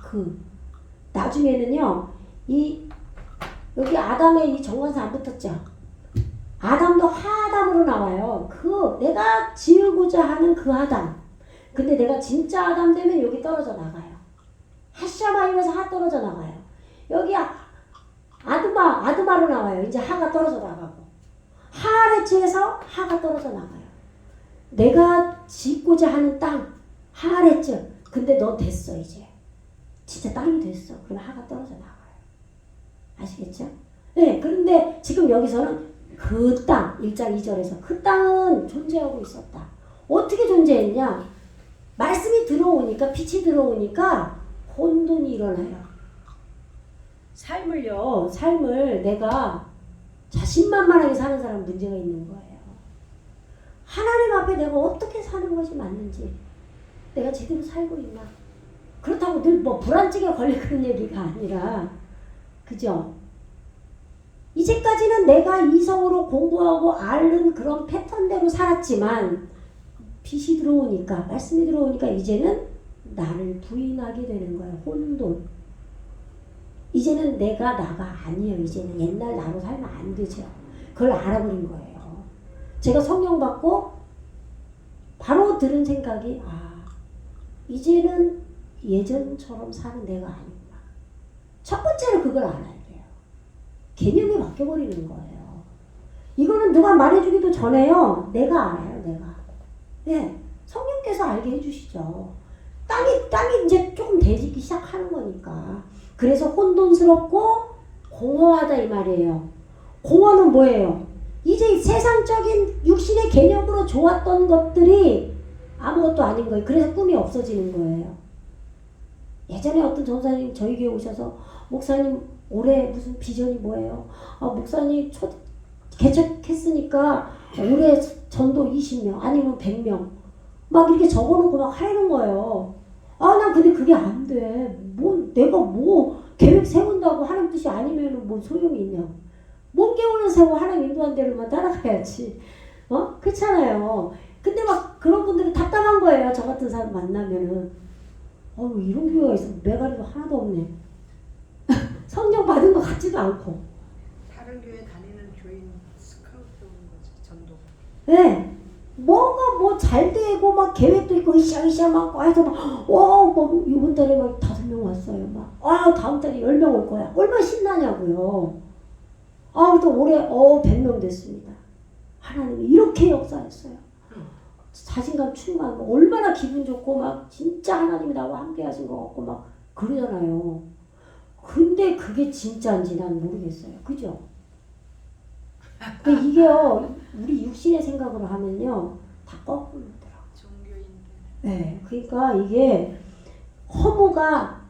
나중에는요. 여기 아담의 이 정관사 안 붙었죠. 아담도 하아담으로 나와요. 내가 지으고자 하는 그 아담. 근데 내가 진짜 아담 되면 여기 떨어져 나가요. 하샤마임에서 하 떨어져 나가요. 여기 아드마로 나와요. 이제 하가 떨어져 나가고. 하아레츠에서 하가 떨어져 나가요. 내가 짓고자 하는 땅, 하아레츠. 근데 너 됐어 이제. 진짜 땅이 됐어. 그럼 하가 떨어져 나가요. 아시겠죠? 네, 그런데 지금 여기서는 그 땅, 1장 2절에서 그 땅은 존재하고 있었다. 어떻게 존재했냐? 말씀이 들어오니까, 빛이 들어오니까 혼돈이 일어나요. 삶을 내가 자신만만하게 사는 사람 문제가 있는 거예요. 하나님 앞에 내가 어떻게 사는 것이 맞는지, 내가 제대로 살고 있나? 그렇다고 늘 불안증에 걸릴 그런 얘기가 아니라, 그죠? 이제까지는 내가 이성으로 공부하고 앓는 그런 패턴대로 살았지만 빛이 들어오니까, 말씀이 들어오니까 이제는 나를 부인하게 되는 거예요. 혼돈. 이제는 내가 나가 아니에요. 이제는 옛날 나로 살면 안 되죠. 그걸 알아버린 거예요. 제가 성령 받고 바로 들은 생각이 이제는 예전처럼 사는 내가 아니구나. 첫 번째로 그걸 알아야 돼요. 개념이 바뀌어버리는 거예요. 이거는 누가 말해주기도 전에요. 내가 알아요, 내가. 네, 성령께서 알게 해주시죠. 땅이 이제 조금 대지기 시작하는 거니까. 그래서 혼돈스럽고 공허하다 이 말이에요. 공허는 뭐예요? 이제 세상적인 육신의 개념으로 좋았던 것들이 아무것도 아닌 거예요. 그래서 꿈이 없어지는 거예요. 예전에 어떤 전사님 저희 교회 오셔서 목사님 올해 무슨 비전이 뭐예요? 목사님 개척했으니까 올해 전도 20명 아니면 100명 막 이렇게 적어놓고 막 하라는 거예요. 난 근데 그게 안 돼. 내가 계획 세운다고 하나님 뜻이 아니면 뭔 소용이 있냐. 뭔 계획을 세워 하나님 인도한 대로만 따라가야지. 그렇잖아요. 근데 막 그런 분들은 답답한 거예요. 저 같은 사람 만나면은. 이런 교회가 있어. 메가리도 하나도 없네. 성령 받은 것 같지도 않고. 다른 교회 다니는 교인 스카우트 오는 거지 전도. 네. 뭔가 잘 되고 막 계획도 있고 으쌰으쌰 막 해서 막 이번 달에 막 5명 왔어요. 막 다음 달에 10명 올 거야. 얼마나 신나냐고요. 또 올해 100명 됐습니다. 하나님이 이렇게 역사했어요. 자신감 충만, 얼마나 기분 좋고 막 진짜 하나님이 나와 함께 하신 것 같고 막 그러잖아요. 근데 그게 진짜인지 난 모르겠어요. 그죠? 근데 이게요, 우리 육신의 생각으로 하면요, 다 거꾸로더라고요. 종교인들. 네, 그러니까 이게 허무가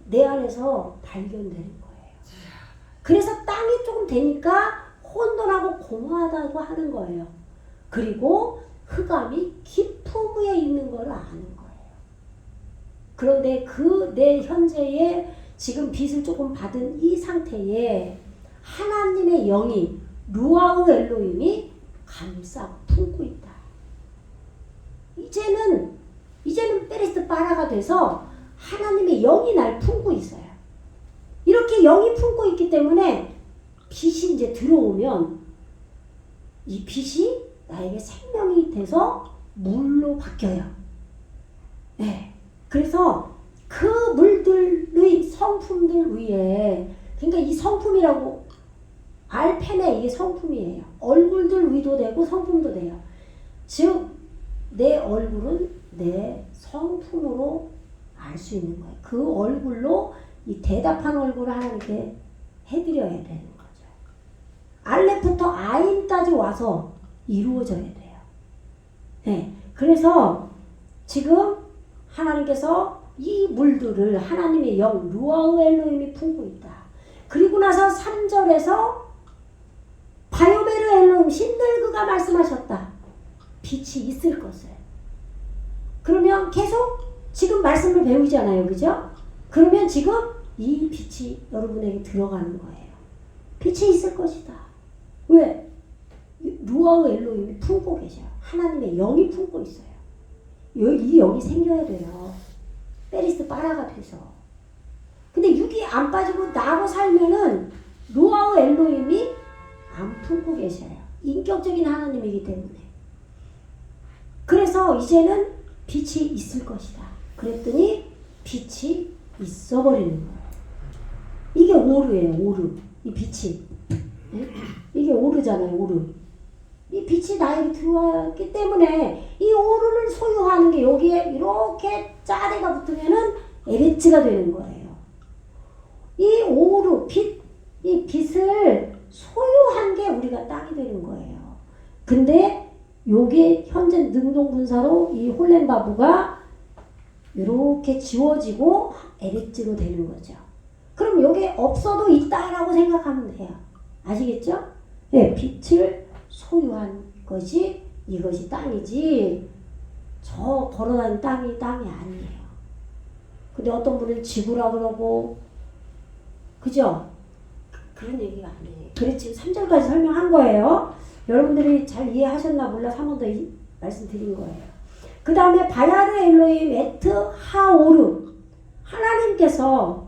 내 안에서 발견되는 거예요. 그래서 땅이 조금 되니까 혼돈하고 공허하다고 하는 거예요. 그리고 흑암이 깊음 위에 있는 걸 아는 거예요. 그런데 내 현재의 지금 빚을 조금 받은 이 상태에 하나님의 영이 루아우 엘로힘이 감싸고 품고 있다. 이제는 페리스트 파라가 돼서 하나님의 영이 날 품고 있어요. 이렇게 영이 품고 있기 때문에 빛이 이제 들어오면 이 빛이 나에게 생명이 돼서 물로 바뀌어요. 네. 그래서 그 물들의 성품들 위에, 그러니까 이 성품이라고 알펜에 이게 성품이에요. 얼굴들 위도 되고 성품도 돼요. 즉 내 얼굴은 내 성품으로 알 수 있는 거예요. 그 얼굴로 이 대답한 얼굴을 하나님께 해드려야 되는 거죠. 알렙부터 아인까지 와서 이루어져야 돼요. 네. 그래서 지금 하나님께서 이 물들을 하나님의 영 루아우 엘로힘이 품고 있다. 그리고 나서 3절에서 바요베르 엘로힘 신들그가 말씀하셨다. 빛이 있을 것을. 그러면 계속 지금 말씀을 배우잖아요. 그죠? 그러면 지금 이 빛이 여러분에게 들어가는 거예요. 빛이 있을 것이다. 왜? 루아우 엘로힘이 품고 계셔요. 하나님의 영이 품고 있어요. 이 영이 생겨야 돼요. 페리스 파라가 돼서. 근데 육이 안 빠지고 나고 살면은 루아우 엘로힘이 안 품고 계셔요. 인격적인 하나님이기 때문에. 그래서 이제는 빛이 있을 것이다. 그랬더니 빛이 있어버리는 거예요. 이게 오르예요. 오르. 이 빛이. 네? 이게 오르잖아요. 오르. 이 빛이 나에게 들어왔기 때문에 이 오르를 소유하는 게 여기에 이렇게 짜대가 붙으면은 에레츠가 되는 거예요. 이 오르, 이 빛을 소유한 게 우리가 땅이 되는 거예요. 근데 요게 현재 능동분사로 이 홀렘바부가 이렇게 지워지고 에레츠로 되는 거죠. 그럼 요게 없어도 있다라고 생각하면 돼요. 아시겠죠? 네, 빛을 소유한 것이 이것이 땅이지 저 걸어다니는 땅이 아니에요. 근데 어떤 분은 지구라 그러고 그죠? 그런 얘기가 아니에요. 그래 지금 3절까지 설명한 거예요. 여러분들이 잘 이해하셨나 몰라서 한 번 더 말씀드린 거예요. 그 다음에 바야르 엘로힘 에트 하오르 하나님께서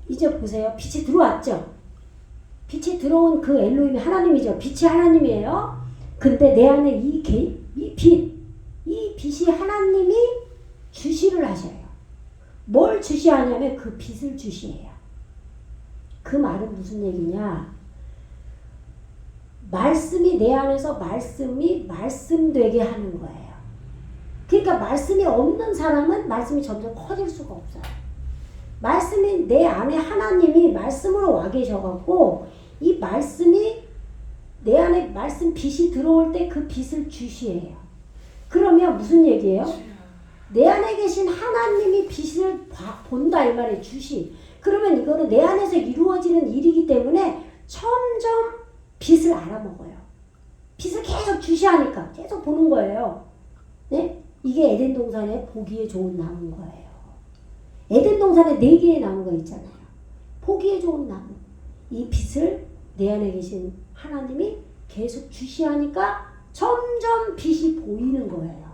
이제 보세요. 빛이 들어왔죠? 빛이 들어온 그 엘로힘이 하나님이죠. 빛이 하나님이에요. 근데 내 안에 이 빛이 하나님이 주시를 하셔요. 뭘 주시하냐면 그 빛을 주시해요. 그 말은 무슨 얘기냐? 말씀이 내 안에서 말씀이 말씀되게 하는 거예요. 그러니까 말씀이 없는 사람은 말씀이 점점 커질 수가 없어요. 말씀이 내 안에 하나님이 말씀으로 와 계셔갖고 이 말씀이 내 안에 말씀 빛이 들어올 때 그 빛을 주시해요. 그러면 무슨 얘기예요? 내 안에 계신 하나님이 빛을 본다 이 말이에요. 주시. 그러면 이거는 내 안에서 이루어지는 일이기 때문에 점점 빛을 알아먹어요. 빛을 계속 주시하니까 계속 보는 거예요. 네? 이게 에덴 동산에 보기에 좋은 나무인 거예요. 에덴 동산에 4개의 나무가 있잖아요. 보기에 좋은 나무. 이 빛을 내 안에 계신 하나님이 계속 주시하니까 점점 빛이 보이는 거예요.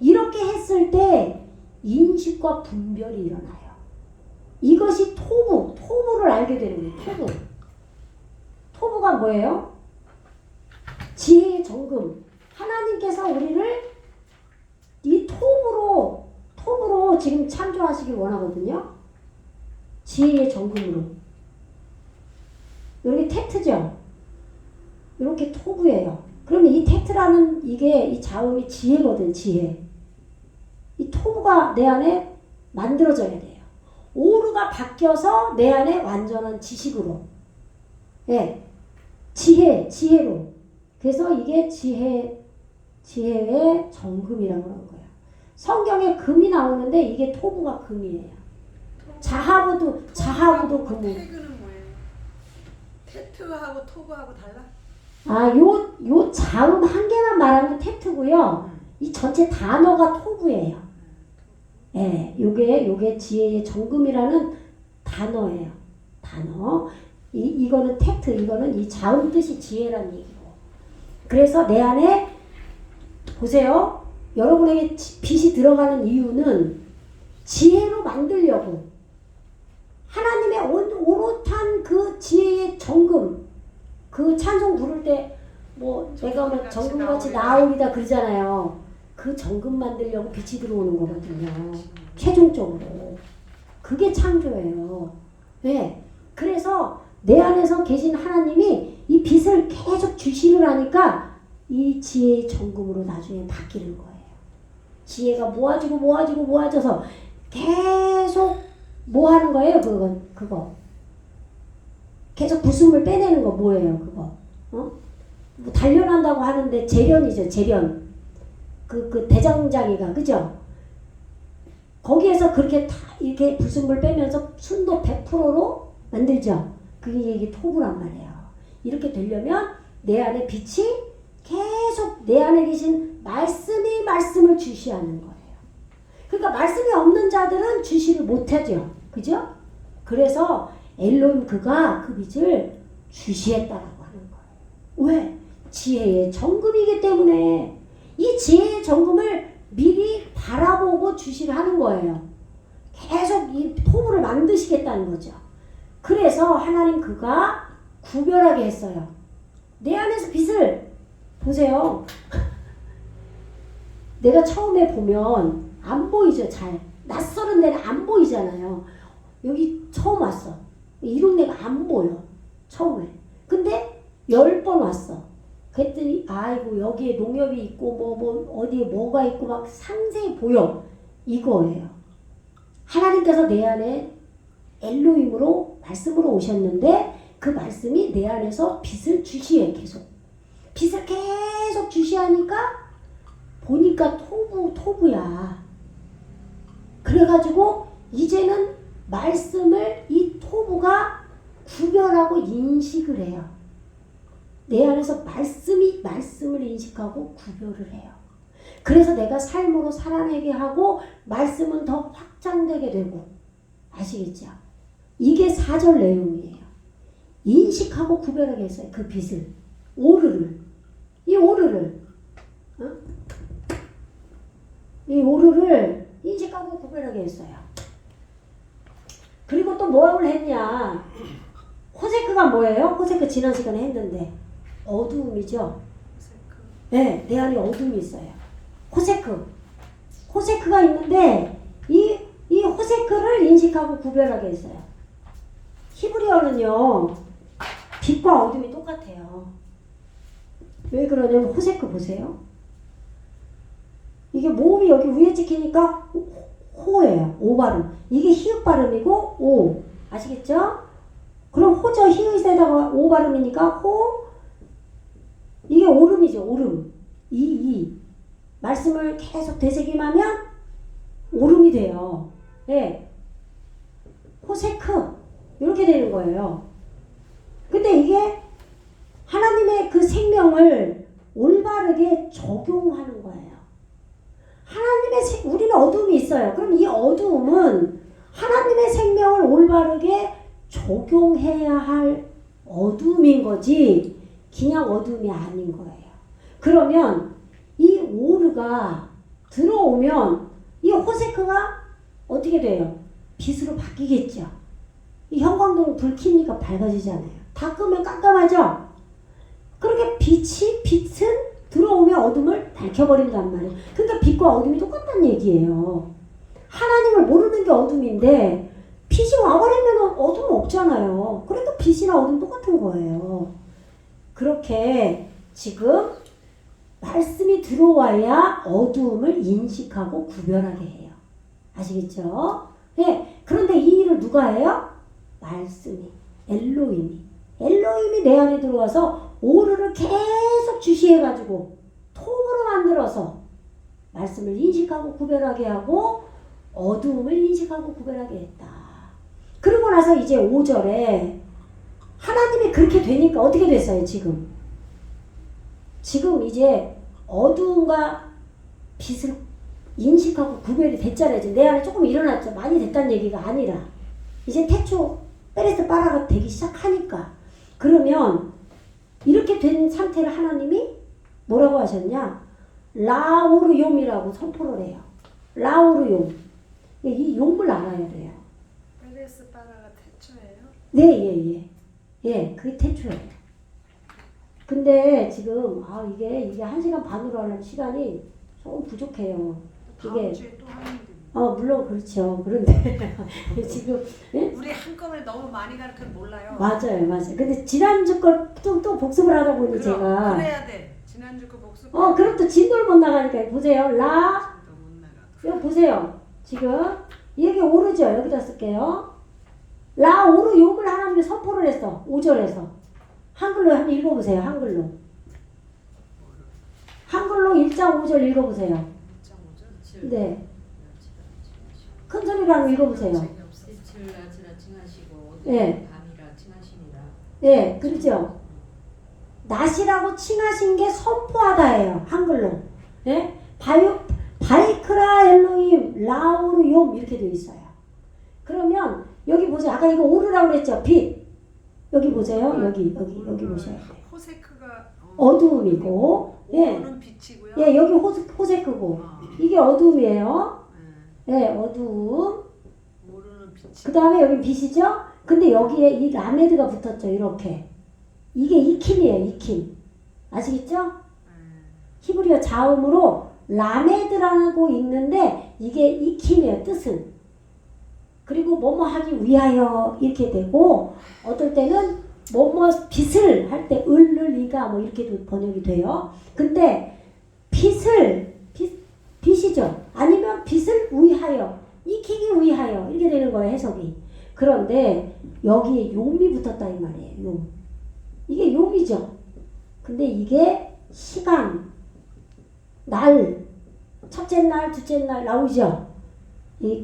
이렇게 했을 때 인식과 분별이 일어나요. 이것이 토부를 알게 되는 거예요. 토부가 뭐예요? 지혜의 정금. 하나님께서 우리를 이 톱으로 지금 참조하시길 원하거든요. 지혜의 정금으로. 이렇게 텍트죠. 이렇게 토부예요. 그러면 이 텍트라는 이게 이 자음이 지혜거든. 지혜. 이 토부가 내 안에 만들어져야 돼요. 오르가 바뀌어서 내 안에 완전한 지식으로. 예. 지혜로. 그래서 이게 지혜의 정금이라고 하는 거예요. 성경에 금이 나오는데 이게 토부가 금이에요. 자하부도 금이. 태그는 뭐예요? 테트하고 토브하고 달라? 요 자음 한 개만 말하면 텍트고요. 이 전체 단어가 토부예요. 예, 요게 지혜의 정금이라는 단어예요. 단어. 이거는 텍트, 이거는 이 자음 뜻이 지혜라는 얘기고. 그래서 내 안에 보세요. 여러분에게 빛이 들어가는 이유는 지혜로 만들려고. 하나님의 오롯한 그 지혜의 정금. 그 찬송 부를 때 뭐 내가 뭐 정금같이 나오리다 그러잖아요. 그 정금 만들려고 빛이 들어오는 거거든요. 최종적으로. 그게 창조예요. 네. 그래서 내 안에서 계신 하나님이 이 빛을 계속 주시를 하니까 이 지혜의 정금으로 나중에 바뀌는 거예요. 지혜가 모아져서 계속 뭐 하는 거예요? 그거. 계속 불순물 빼내는 거 뭐예요? 그거. 뭐 단련한다고 하는데 재련이죠. 재련. 그 대장장이가 그죠? 거기에서 그렇게 다 이렇게 불순물 빼면서 순도 100%로 만들죠. 그게 이게 토부란 말이에요. 이렇게 되려면 내 안에 빛이 계속 내 안에 계신 말씀이 말씀을 주시하는 거예요. 그러니까 말씀이 없는 자들은 주시를 못하죠. 그죠? 그래서 엘로힘 그가 그 빛을 주시했다라고 하는 거예요. 왜? 지혜의 정금이기 때문에 이 지혜의 정금을 미리 바라보고 주시를 하는 거예요. 계속 이 토부를 만드시겠다는 거죠. 그래서 하나님 그가 구별하게 했어요. 내 안에서 빛을 보세요. 내가 처음에 보면 안 보이죠. 잘. 낯설은 데는 안 보이잖아요. 여기 처음 왔어. 이런 데가 안 보여. 처음에. 근데 10번 왔어. 그랬더니 아이고 여기에 농협이 있고 뭐 어디에 뭐가 있고 막 상세히 보여. 이거예요. 하나님께서 내 안에 엘로힘으로 말씀으로 오셨는데 그 말씀이 내 안에서 빛을 주시해. 계속. 빛을 계속 주시하니까 보니까 토부야. 그래가지고 이제는 말씀을 이 토부가 구별하고 인식을 해요. 내 안에서 말씀을 인식하고 구별을 해요. 그래서 내가 삶으로 살아내게 하고 말씀은 더 확장되게 되고. 아시겠죠? 이게 4절 내용이에요. 인식하고 구별하게 했어요. 그 빛을. 오르를. 이 오르를 인식하고 구별하게 했어요. 그리고 또 뭐를 했냐. 호세크가 뭐예요? 호세크 지난 시간에 했는데 어두움이죠. 네, 내 안에 어둠이 있어요. 호세크가 있는데 이 호세크를 인식하고 구별하게 했어요. 히브리어는요 빛과 어둠이 똑같아요. 왜 그러냐면 호세크 보세요. 이게 모음이 여기 위에 찍히니까 호예요. 오 발음. 이게 히읗 발음이고 오. 아시겠죠? 그럼 호죠. 히읗에다가 오 발음이니까 호. 이게 오름이죠. 오름. 이. 말씀을 계속 되새김하면 오름이 돼요. 예. 호세크. 이렇게 되는 거예요. 근데 이게 하나님의 그 생명을 올바르게 적용하는 거예요. 우리는 어둠이 있어요. 그럼 이 어두움은 하나님의 생명을 올바르게 적용해야 할 어둠인 거지, 그냥 어둠이 아닌 거예요. 그러면 이 오르가 들어오면 이 호세크가 어떻게 돼요? 빛으로 바뀌겠죠. 이 형광등 불 켜니까 밝아지잖아요. 다 끄면 깜깜하죠? 그렇게 빛은 들어오면 어둠을 밝혀버린단 말이에요. 그러니까 빛과 어둠이 똑같다는 얘기예요. 하나님을 모르는 게 어둠인데 빛이 와버리면 어둠은 없잖아요. 그러니까 빛이나 어둠 똑같은 거예요. 그렇게 지금 말씀이 들어와야 어두움을 인식하고 구별하게 해요. 아시겠죠? 네. 그런데 이 일을 누가 해요? 말씀이, 엘로힘이 내 안에 들어와서 오르를 계속 주시해가지고 톱으로 만들어서 말씀을 인식하고 구별하게 하고 어두움을 인식하고 구별하게 했다. 그러고 나서 이제 5절에 하나님이 그렇게 되니까 어떻게 됐어요? 지금 이제 어두움과 빛을 인식하고 구별이 됐잖아요. 내 안에 조금 일어났죠. 많이 됐다는 얘기가 아니라 이제 태초 페레스 빠라가 되기 시작하니까. 그러면 이렇게 된 상태를 하나님이 뭐라고 하셨냐? 라오르욤이라고 선포를 해요. 라오르욤. 이 용을 알아야 돼요. 페레스 빠라가 태초예요? 네, 예, 그게 태초예요. 근데 지금 이게 1시간 반으로 하려면 시간이 조금 부족해요. 다음 주에 또 하면 됩니다. 물론 그렇죠. 그런데 지금 예? 우리 한꺼번에 너무 많이 가르쳐 몰라요. 맞아요. 근데 지난주 걸 또 복습을 하다 보니 제가 그래야 돼. 지난주 거 복습. 그럼 또 진도를 못 나가니까 보세요. 못 나가. 여기 보세요. 지금 여기 오르죠. 여기다 쓸게요. 라오르 욕을 하나님이 선포를 했어. 5절에서 한글로 한번 읽어보세요. 한글로 1장 5절 읽어보세요. 네. 큰 소리로 한번 읽어보세요. 빛을 낮으라 칭하시고 어두운 네. 밤이라 칭하시니라. 네, 그렇죠. 낮이라고 칭하신 게 선포하다예요. 한글로. 네? 바이크라 엘로임 라우르욤 이렇게 되어 있어요. 그러면 여기 보세요. 아까 이거 오르라고 그랬죠. 빛. 여기 보세요. 여기 보셔야 돼요. 호세크가 어두움이고, 오르는 빛이고요. 예, 여기 호세크고, 이게 어두움이에요. 예, 어두움. 오르는 빛이. 그 다음에 여기 빛이죠. 근데 여기에 이 라메드가 붙었죠. 이렇게. 이게 이킴이에요. 이킴. 아시겠죠? 히브리어 자음으로 라메드라고 읽는데 이게 이킴이에요. 뜻은. 그리고 뭐뭐 하기 위하여 이렇게 되고 어떨 때는 뭐뭐 빛을 할 때 을리가 뭐 이렇게도 번역이 돼요. 근데 빛이죠. 아니면 빛을 위하여, 익히기 위하여 이렇게 되는 거예요. 해석이. 그런데 여기에 용이 붙었다 이 말이에요. 용. 이게 용이죠. 근데 이게 시간, 날, 첫째 날, 둘째 날 나오죠.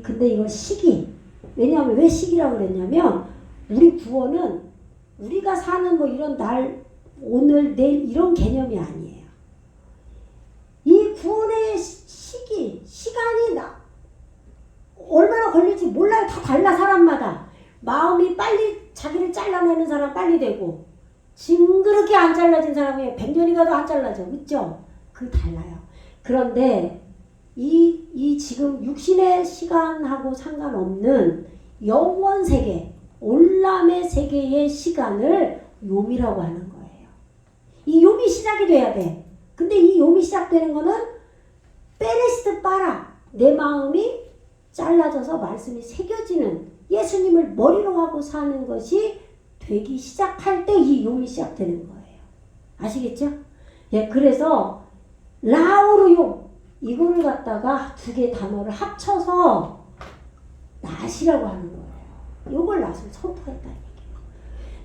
근데 이건 시기. 왜냐하면 왜 시기라고 그랬냐면 우리 구원은 우리가 사는 뭐 이런 날, 오늘, 내일 이런 개념이 아니에요. 이 구원의 시간이 얼마나 걸릴지 몰라요. 다 달라 사람마다. 마음이 빨리 자기를 잘라내는 사람 빨리 되고 징그럽게 안 잘라진 사람이 100년이 가도 안 잘라져. 그죠? 그 달라요. 그런데 이 지금 육신의 시간하고 상관없는 영원 세계, 올람의 세계의 시간을 요미라고 하는 거예요. 이 요미 시작이 돼야 돼. 근데 이 요미 시작되는 거는 페레스트 빠라, 내 마음이 잘라져서 말씀이 새겨지는 예수님을 머리로 하고 사는 것이 되기 시작할 때 이 용이 시작되는 거예요. 아시겠죠? 예, 그래서 라우르용 이거를 갖다가 두 개 단어를 합쳐서 낫이라고 하는 거예요. 요걸 낫을 선포했다는 얘기예요.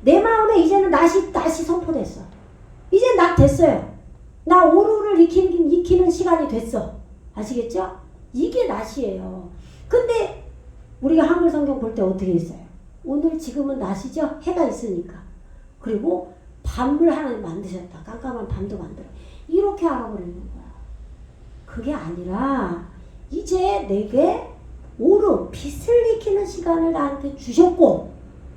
내 마음에 이제는 낫이 선포됐어. 이제 낫 됐어요. 나 오루를 익히는 시간이 됐어. 아시겠죠? 이게 낫이에요. 근데 우리가 한글 성경 볼 때 어떻게 했어요? 오늘 지금은 낫이죠? 해가 있으니까. 그리고 밤을 하나님 만드셨다. 깜깜한 밤도 만들어. 이렇게 알아버리는 거야. 그게 아니라 이제 내게 오루, 빛을 익히는 시간을 나한테 주셨고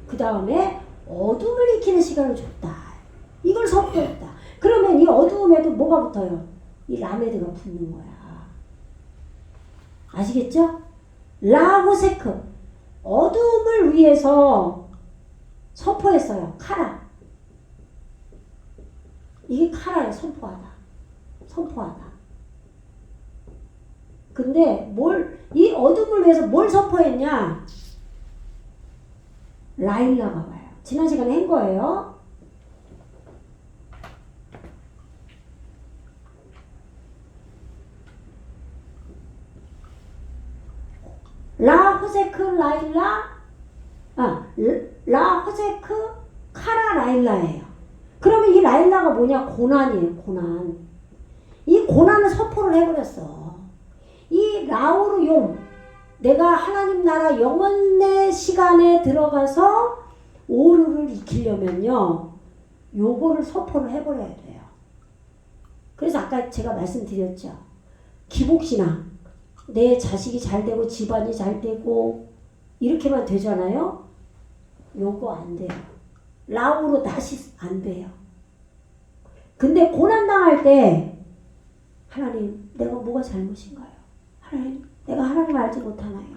그 다음에 어둠을 익히는 시간을 줬다. 이걸 선포했다. 그러면 이 어두움에도 뭐가 붙어요? 이 라메드가 붙는 거야. 아시겠죠? 라호세크 어두움을 위해서 선포했어요. 카라. 이게 카라예요. 선포하다. 근데 이 어둠을 위해서 뭘 선포했냐? 라일라가 와요. 지난 시간에 한 거예요. 라호세크 라호세크 카라 라일라예요. 그러면 이 라일라가 뭐냐? 고난이에요. 고난. 이 고난을 선포를 해버렸어. 이 라우르용 내가 하나님 나라 영원의 시간에 들어가서 오루를 익히려면요 요거를 선포를 해버려야 돼요. 그래서 아까 제가 말씀드렸죠. 기복신앙 내 자식이 잘 되고 집안이 잘 되고 이렇게만 되잖아요. 요거 안 돼요. 라우로 다시 안 돼요. 근데 고난당할 때 하나님 내가 뭐가 잘못인가요? 하나님 내가 하나님 알지 못하나요?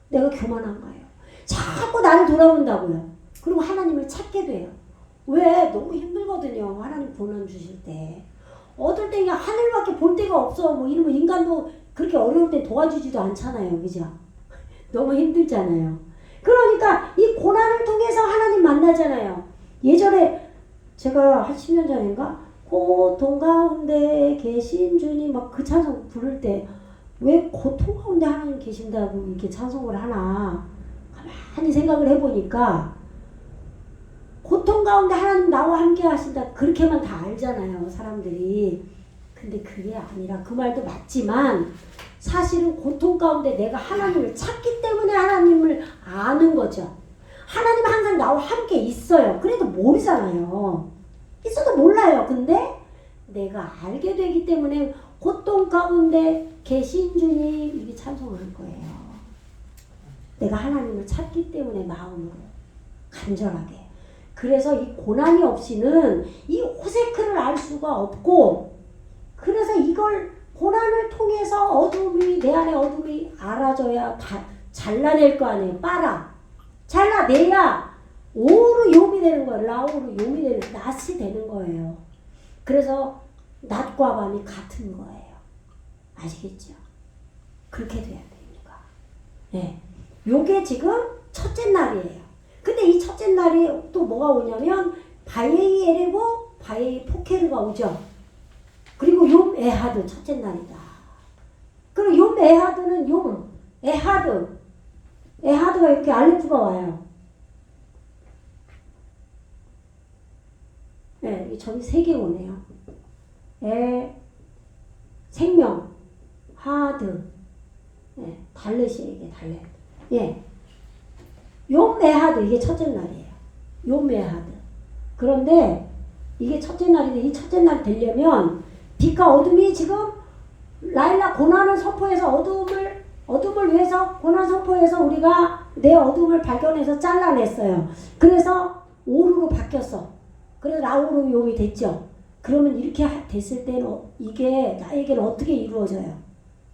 내가 교만한가요? 자꾸 나를 돌아본다고요. 그리고 하나님을 찾게 돼요. 왜? 너무 힘들거든요. 하나님 고난 주실 때. 어떨 때 그냥 하늘밖에 볼 데가 없어. 뭐 이러면 인간도 그렇게 어려울 때 도와주지도 않잖아요. 그죠? 너무 힘들잖아요. 그러니까 이 고난을 통해서 하나님 만나잖아요. 예전에 제가 한 10년 전인가 고통 가운데 계신 주님 막 그 찬송 부를 때 왜 고통 가운데 하나님 계신다고 이렇게 찬송을 하나 가만히 생각을 해보니까 고통 가운데 하나님 나와 함께 하신다 그렇게만 다 알잖아요 사람들이. 근데 그게 아니라 그 말도 맞지만 사실은 고통 가운데 내가 하나님을 찾기 때문에 하나님을 아는 거죠. 하나님은 항상 나와 함께 있어요. 그래도 모르잖아요. 있어도 몰라요. 근데 내가 알게 되기 때문에 고통 가운데 계신 주님 이게 찬송하는 거예요. 내가 하나님을 찾기 때문에 마음으로 간절하게. 그래서 이 고난이 없이는 이 호세크를 알 수가 없고 그래서 이걸 고난을 통해서 어둠이 내 안에 어둠이 알아져야 다 잘라낼 거 아니에요. 잘라내야 오르 용이 되는 거예요. 라오르 용이 되는 낫이 되는 거예요. 그래서 낮과 밤이 같은 거예요. 아시겠죠? 그렇게 돼야 됩니다. 네. 요게 지금 첫째 날이에요. 근데 이 첫째 날이 또 뭐가 오냐면 바예이 에레보 바예이 포케르가 오죠. 그리고 욤 에하드 첫째 날이다. 그리고 욤 에하드는 에하드가 이렇게 알레프가 와요. 네, 저기 세 개 오네요. 생명, 하드, 네, 달렛이에요, 이게 달렛. 예. 욤 에하드, 이게 첫째 날이에요. 욤 에하드. 그런데 이게 첫째 날인데 이 첫째 날 되려면 빛과 어둠이 지금 라일락 고난을 선포해서 어둠을 위해서 고난 선포해서 우리가 내 어둠을 발견해서 잘라냈어요. 그래서 오루로 바뀌었어. 그래서 라오르 용이 됐죠. 그러면 이렇게 됐을 때는 이게 나에게는 어떻게 이루어져요?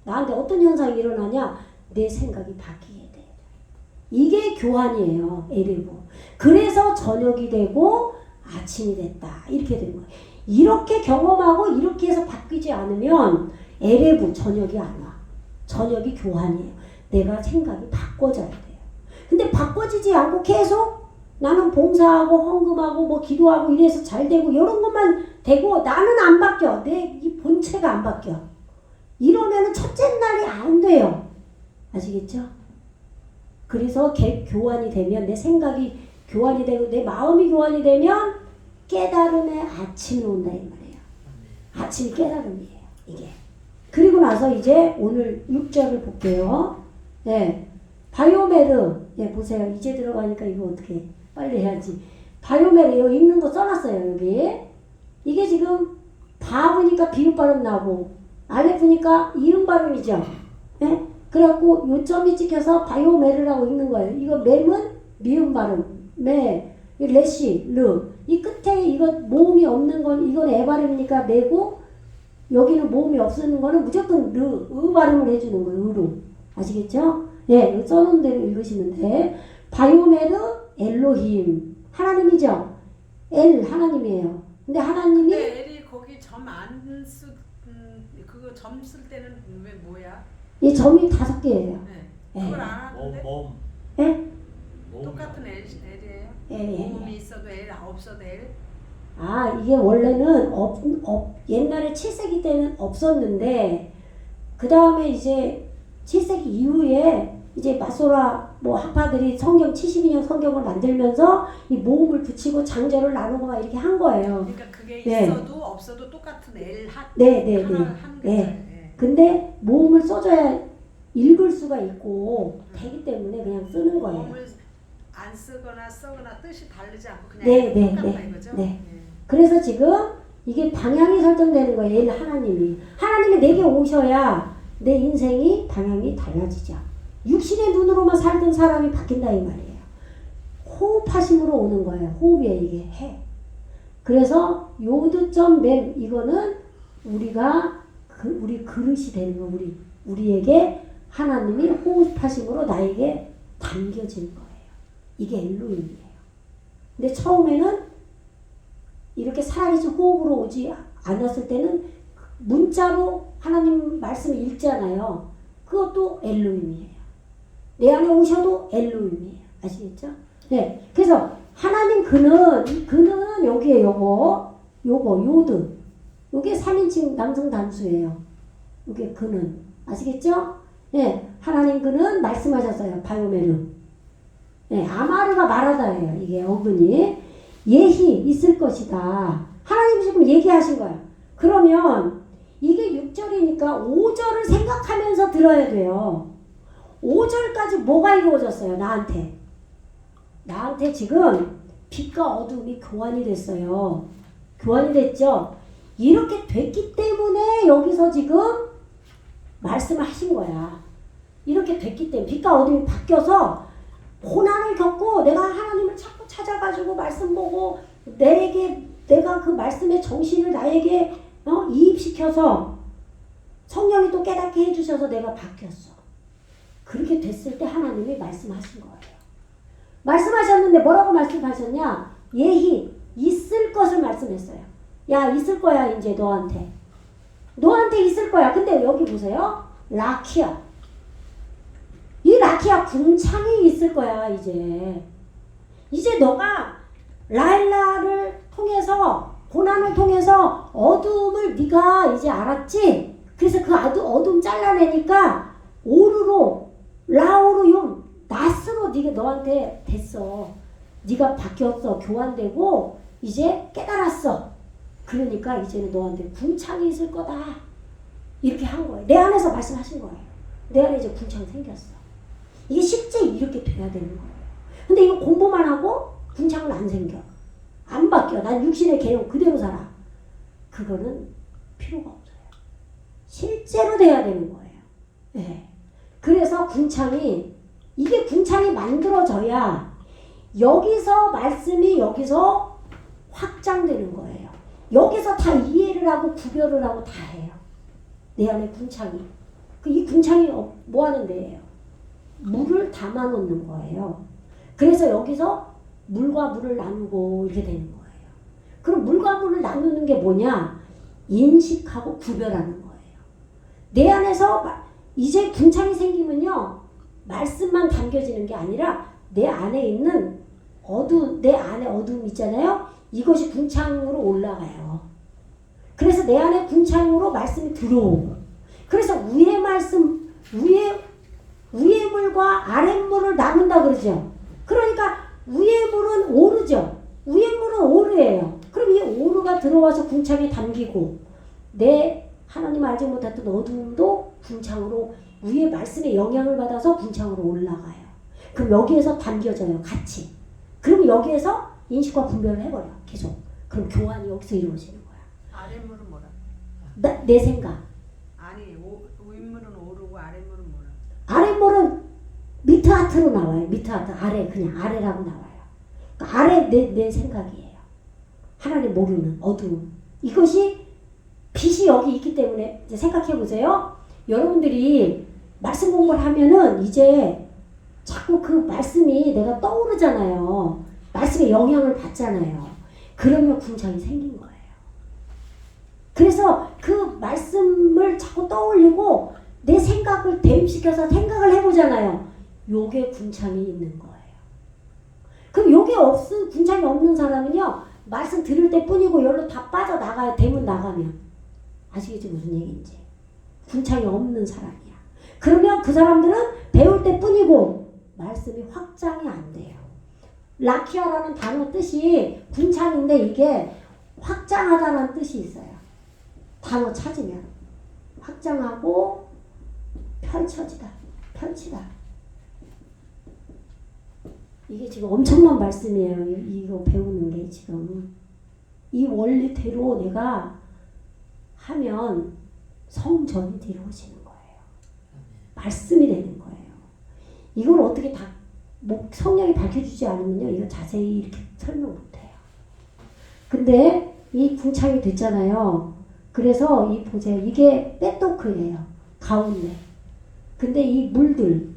나한테 어떤 현상이 일어나냐? 내 생각이 바뀌게 돼. 이게 교환이에요. 에레브. 그래서 저녁이 되고 아침이 됐다. 이렇게 되는 거예요. 이렇게 경험하고 이렇게 해서 바뀌지 않으면 에레브 저녁이 안 와. 저녁이 교환이에요. 내가 생각이 바꿔져야 돼요. 근데 바꿔지지 않고 계속 나는 봉사하고 헌금하고 뭐 기도하고 이래서 잘 되고 이런 것만 되고 나는 안 바뀌어. 내 이 본체가 안 바뀌어. 이러면은 첫째 날이 안 돼요. 아시겠죠? 그래서 교환이 되면 내 생각이 교환이 되고 내 마음이 교환이 되면 깨달음의 아침이 온다 이 말이에요. 아침이 깨달음이에요. 이게. 그리고 나서 이제 오늘 6절을 볼게요. 네. 바이오메르. 예, 보세요. 이제 들어가니까 이거 어떻게 빨리 해야지. 바이오메르 여기 읽는 거 써놨어요. 여기. 이게 지금 바보니까 비읍 발음 나고 알레프니까 이음 발음이죠. 예? 그래갖고 요점이 찍혀서 바이오메르라고 읽는 거예요. 이거 맴은 미음 발음. 매. 레시, 르. 이 끝에 이거 모음이 없는 건 이건 애 발음이니까 매고 여기는 모음이 없는 거는 무조건 르, 으 발음을 해주는 거예요. 으로. 아시겠죠? 예, 써놓은 대로 읽으시면 돼. 바이오메르 엘로힘. 하나님이죠? 엘 하나님이에요. 근데 하나님이 근데 엘이 거기 점 안 쓰, 그거 점 쓸 때는 왜 뭐야? 이 점이 5개예요. 네. 예. 그걸 안 하는데 몸. 예? 똑같은 엘이에요? 예. 모음이 있어도 엘, 없어도 엘? 아, 이게 원래는 옛날에 7세기 때는 없었는데 그 다음에 이제 7세기 이후에 이제 마소라 뭐 학파들이 성경 72년 성경을 만들면서 이 모음을 붙이고 장절을 나누고 막 이렇게 한 거예요. 그러니까 그게 네. 있어도 없어도 똑같은 엘 네. 하나 한 글자. 네. 근데 모음을 써줘야 읽을 수가 있고 되기 때문에 그냥 쓰는 거예요. 모음을 안 쓰거나 써거나 뜻이 다르지 않고 그냥 네, 똑같다 이거죠? 네. 그래서 지금 이게 방향이 설정되는 거예요. 엘 하나님이. 하나님이 내게 오셔야 내 인생이 방향이 달라지죠. 육신의 눈으로만 살던 사람이 바뀐다 이 말이에요. 호흡하심으로 오는 거예요. 호흡이에요. 이게 해. 그래서 요드점 맴 이거는 우리가 우리 그릇이 되는 거. 우리에게 하나님이 호흡하심으로 나에게 담겨지는 거예요. 이게 엘로힘이에요. 근데 처음에는 이렇게 살아계신 호흡으로 오지 않았을 때는 문자로 하나님 말씀을 읽잖아요. 그것도 엘로힘이에요. 내 안에 오셔도 엘로힘이에요. 아시겠죠? 네. 그래서 하나님 그는 여기에 요거 요드. 요게 3인칭 남성 단수예요. 요게 그는. 아시겠죠? 네. 하나님 그는 말씀하셨어요. 바이오메르. 네. 아마르가 말하다예요. 이게 어근이. 예히 있을 것이다. 하나님이 지금 얘기하신 거예요. 그러면 이게 6절이니까 5절을 생각하면서 들어야 돼요. 5절까지 뭐가 이루어졌어요? 나한테 지금 빛과 어둠이 교환이 됐어요. 교환이 됐죠? 이렇게 됐기 때문에 여기서 지금 말씀을 하신 거야. 이렇게 됐기 때문에 빛과 어둠이 바뀌어서 고난을 겪고 내가 하나님을 자꾸 찾아가지고 말씀 보고 내가 그 말씀의 정신을 나에게 이입시켜서 성령이 또 깨닫게 해주셔서 내가 바뀌었어. 그렇게 됐을 때 하나님이 말씀하신 거예요. 말씀하셨는데 뭐라고 말씀하셨냐? 예히 있을 것을 말씀했어요. 야 있을 거야 이제 너한테 있을 거야. 근데 여기 보세요. 라키아. 이 라키아 궁창이 있을 거야 이제 너가 라일라를 통해서 고난을 통해서 어둠을 네가 이제 알았지. 그래서 그 어둠 잘라내니까 오르로 라오르용 낫으로 네가 너한테 됐어. 네가 바뀌었어. 교환되고 이제 깨달았어. 그러니까 이제는 너한테 궁창이 있을 거다. 이렇게 한 거예요. 내 안에서 말씀하신 거예요. 내 안에 이제 궁창이 생겼어. 이게 실제 이렇게 돼야 되는 거예요. 근데 이거 공부만 하고 궁창은 안 생겨. 안 바뀌어. 난 육신의 개형 그대로 살아. 그거는 필요가 없어요. 실제로 돼야 되는 거예요. 네. 그래서 이게 궁창이 만들어져야 여기서 말씀이 여기서 확장되는 거예요. 여기서 다 이해를 하고 구별을 하고 다 해요. 내 안에 궁창이. 이 궁창이 뭐 하는 데예요? 물을 담아 놓는 거예요. 그래서 여기서 물과 물을 나누고 이렇게 되는 거예요. 그럼 물과 물을 나누는 게 뭐냐? 인식하고 구별하는 거예요. 내 안에서 이제 궁창이 생기면요. 말씀만 담겨지는 게 아니라 내 안에 있는 내 안에 어둠 있잖아요. 이것이 궁창으로 올라가요. 그래서 내 안에 궁창으로 말씀이 들어오고, 그래서 위의 말씀, 위의 물과 아랫 물을 나눈다 그러죠. 그러니까 위의 물은 오르죠. 위의 물은 오르예요. 그럼 이 오르가 들어와서 궁창에 담기고, 내 하나님 알지 못했던 어둠도 궁창으로, 위의 말씀의 영향을 받아서 궁창으로 올라가요. 그럼 여기에서 담겨져요. 같이. 그럼 여기에서 인식과 분별을 해버려. 계속. 그럼 교환이 여기서 이루어지는 거야. 아랫물은 뭐라? 내 생각. 아니 윗물은 오르고 아랫물은 뭐라? 아랫물은 미트하트로 나와요. 미트하트. 아래. 그냥 아래라고 나와요. 그러니까 아래 내 생각이에요. 하나님 모르는 어두움. 이것이 빛이 여기 있기 때문에 이제 생각해 보세요. 여러분들이 말씀 공부를 하면은 이제 자꾸 그 말씀이 내가 떠오르잖아요. 말씀의 영향을 받잖아요. 그러면 궁창이 생긴 거예요. 그래서 그 말씀을 자꾸 떠올리고 내 생각을 대입시켜서 생각을 해보잖아요. 요게 궁창이 있는 거예요. 그럼 요게 궁창이 없는 사람은요, 말씀 들을 때 뿐이고 열로 다 빠져나가요. 대문 나가면. 아시겠지 무슨 얘기인지. 궁창이 없는 사람이야. 그러면 그 사람들은 배울 때 뿐이고 말씀이 확장이 안 돼요. 라키아라는 단어 뜻이 궁창인데 이게 확장하다는 뜻이 있어요. 단어 찾으면 확장하고 펼쳐지다, 펼치다. 이게 지금 엄청난 말씀이에요. 이거 배우는 게 지금 이 원리대로 내가 하면 성전이 이루어지는 거예요. 말씀이 되는 거예요. 이걸 어떻게 다 성령이 밝혀주지 않으면요, 이거 자세히 이렇게 설명 못해요. 근데 이 궁창이 됐잖아요. 그래서 보세요. 이게 빼토크예요. 가운데. 근데 이 물들.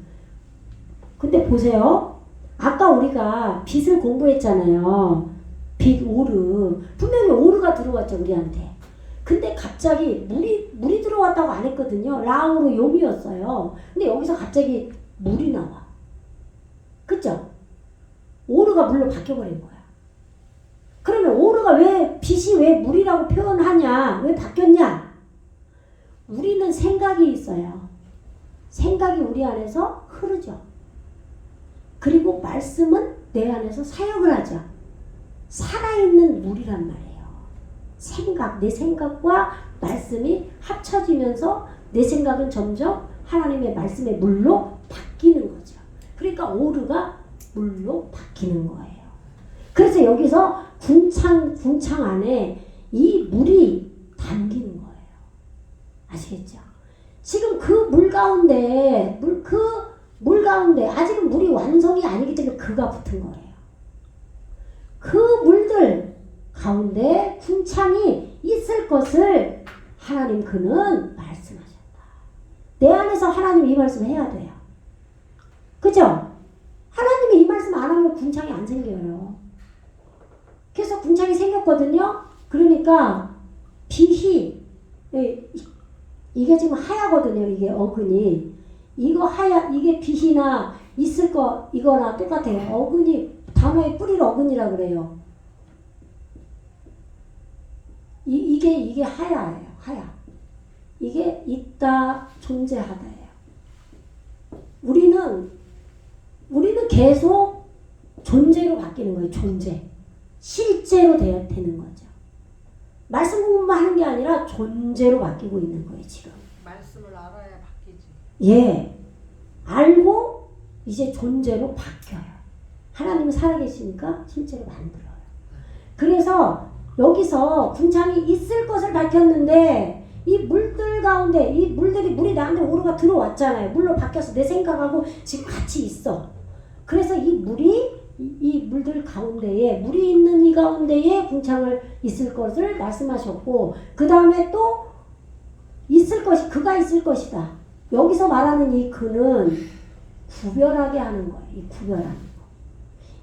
근데 보세요. 아까 우리가 빛을 공부했잖아요. 빛, 오르. 분명히 오르가 들어왔죠, 우리한테. 근데 갑자기 물이 들어왔다고 안 했거든요. 라우로 용이었어요. 근데 여기서 갑자기 물이 나와. 그죠? 오르가 물로 바뀌어버린 거야. 그러면 오르가 빛이 왜 물이라고 표현하냐? 왜 바뀌었냐? 우리는 생각이 있어요. 생각이 우리 안에서 흐르죠. 그리고 말씀은 내 안에서 사역을 하죠. 살아있는 물이란 말이에요. 내 생각과 말씀이 합쳐지면서 내 생각은 점점 하나님의 말씀의 물로 바뀌는 거죠. 그러니까 오르가 물로 바뀌는 거예요. 그래서 여기서 궁창 안에 이 물이 담기는 거예요. 아시겠죠? 지금 그 물 가운데, 물 가운데 아직은 물이 완성이 아니기 때문에 그가 붙은 거예요. 그 물들 가운데 궁창이 있을 것을 하나님 그는 말씀하셨다. 내 안에서 하나님 이 말씀 해야 돼요. 그죠? 하나님이 이 말씀 안 하면 궁창이 안 생겨요. 그래서 궁창이 생겼거든요. 그러니까 빛이 이게 지금 하얗거든요. 이게 어근이 이게 빛이나 있을 거 이거나 똑같아요. 어근이 단어의 뿌리를 어근이라 그래요. 이게 하야예요. 하야. 이게 있다 존재하다예요. 우리는 계속 존재로 바뀌는 거예요. 존재. 실제로 되는 거죠. 말씀 공부만 하는 게 아니라 존재로 바뀌고 있는 거예요. 지금. 말씀을 알아야 바뀌지. 예. 알고 이제 존재로 바뀌어요. 하나님은 살아계시니까 실제로 만들어요. 그래서 여기서 궁창이 있을 것을 밝혔는데 이 물들 가운데 물이 나한테 오르가 들어왔잖아요. 물로 바뀌어서 내 생각하고 지금 같이 있어. 그래서 이 물들 가운데에 물이 있는 이 가운데에 궁창을 있을 것을 말씀하셨고 그 다음에 또 그가 있을 것이다. 여기서 말하는 이 그는 구별하게 하는 거예요. 이 구별하는 거.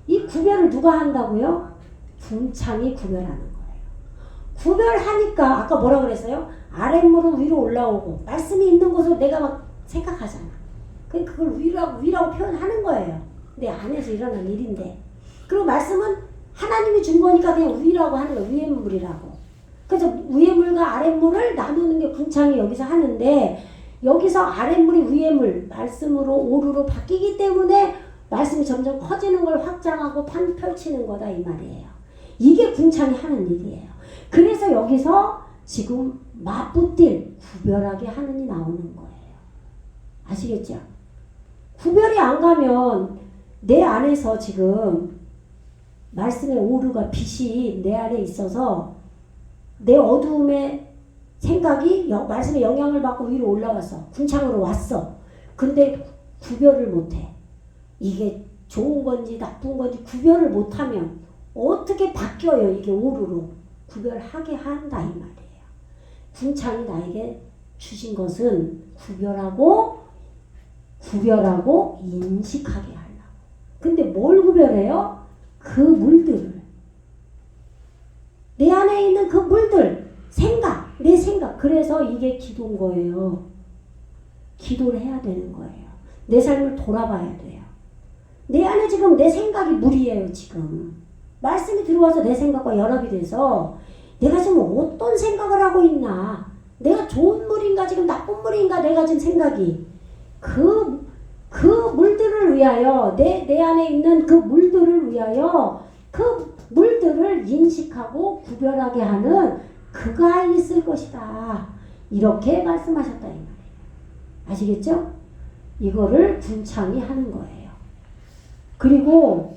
이 구별을 누가 한다고요? 궁창이 구별하는 거예요. 구별하니까 아까 뭐라 그랬어요? 아랫물은 위로 올라오고 말씀이 있는 곳을 내가 막 생각하잖아. 그걸 위라고 표현하는 거예요. 내 안에서 일어난 일인데 그리고 말씀은 하나님이 준 거니까 그냥 위라고 하는 거예요. 위의 물이라고. 그래서 위의 물과 아랫물을 나누는 게 궁창이 여기서 하는데 여기서 아랫물이 위의 물, 말씀으로 오류로 바뀌기 때문에 말씀이 점점 커지는 걸 확장하고 펼치는 거다 이 말이에요. 이게 궁창이 하는 일이에요. 그래서 여기서 지금 맞붙일 구별하게 하느니 나오는 거예요. 아시겠죠? 구별이 안 가면 내 안에서 지금 말씀의 오류가 빛이 내 안에 있어서 내 어두움의 생각이 말씀의 영향을 받고 위로 올라갔어. 궁창으로 왔어. 근데 구별을 못해. 이게 좋은 건지 나쁜 건지 구별을 못하면 어떻게 바뀌어요? 이게 오류로. 구별하게 한다 이 말이에요. 궁창이 나에게 주신 것은 구별하고 인식하게 하려고. 근데 뭘 구별해요? 그 물들을. 내 안에 있는 그 물들. 생각. 내 생각. 그래서 이게 기도인 거예요. 기도를 해야 되는 거예요. 내 삶을 돌아봐야 돼요. 내 안에 지금 내 생각이 물이에요. 지금. 말씀이 들어와서 내 생각과 연합이 돼서 내가 지금 어떤 생각을 하고 있나. 내가 좋은 물인가 지금 나쁜 물인가 내가 지금 생각이. 그 물들을 위하여 내 안에 있는 그 물들을 위하여 그 물들을 인식하고 구별하게 하는 그가 있을 것이다. 이렇게 말씀하셨다 이 말이에요. 아시겠죠? 이거를 궁창이 하는 거예요. 그리고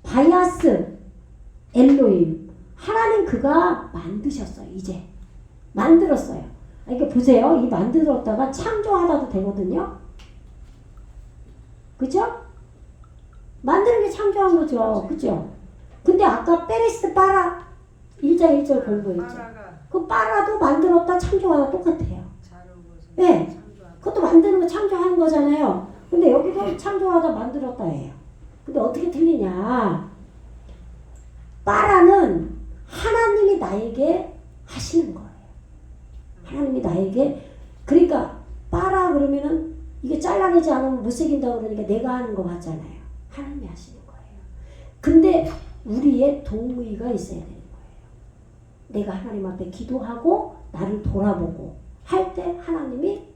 바야스 엘로임 하나님 그가 만드셨어요. 이제 만들었어요. 이렇게 보세요. 이 만들었다가 창조하다도 되거든요. 그죠? 만드는 게 창조한 거죠. 그죠? 근데 아까 페레스 파라 1장 1절 공부했죠. 그 파라도 만들었다 창조하다 똑같아요. 네. 그것도 만드는 거 창조하는 거잖아요. 근데 여기도 창조하다 만들었다 해요. 근데 어떻게 틀리냐? 파라는 하나님이 나에게 하시는 거예요. 하나님이 나에게. 그러니까 파라 그러면은 이게 잘라내지 않으면 못 새긴다 그러니까 내가 하는 거 같잖아요. 하나님이 하시는 거예요. 근데 우리의 동의가 있어야 되는 거예요. 내가 하나님 앞에 기도하고 나를 돌아보고 할 때 하나님이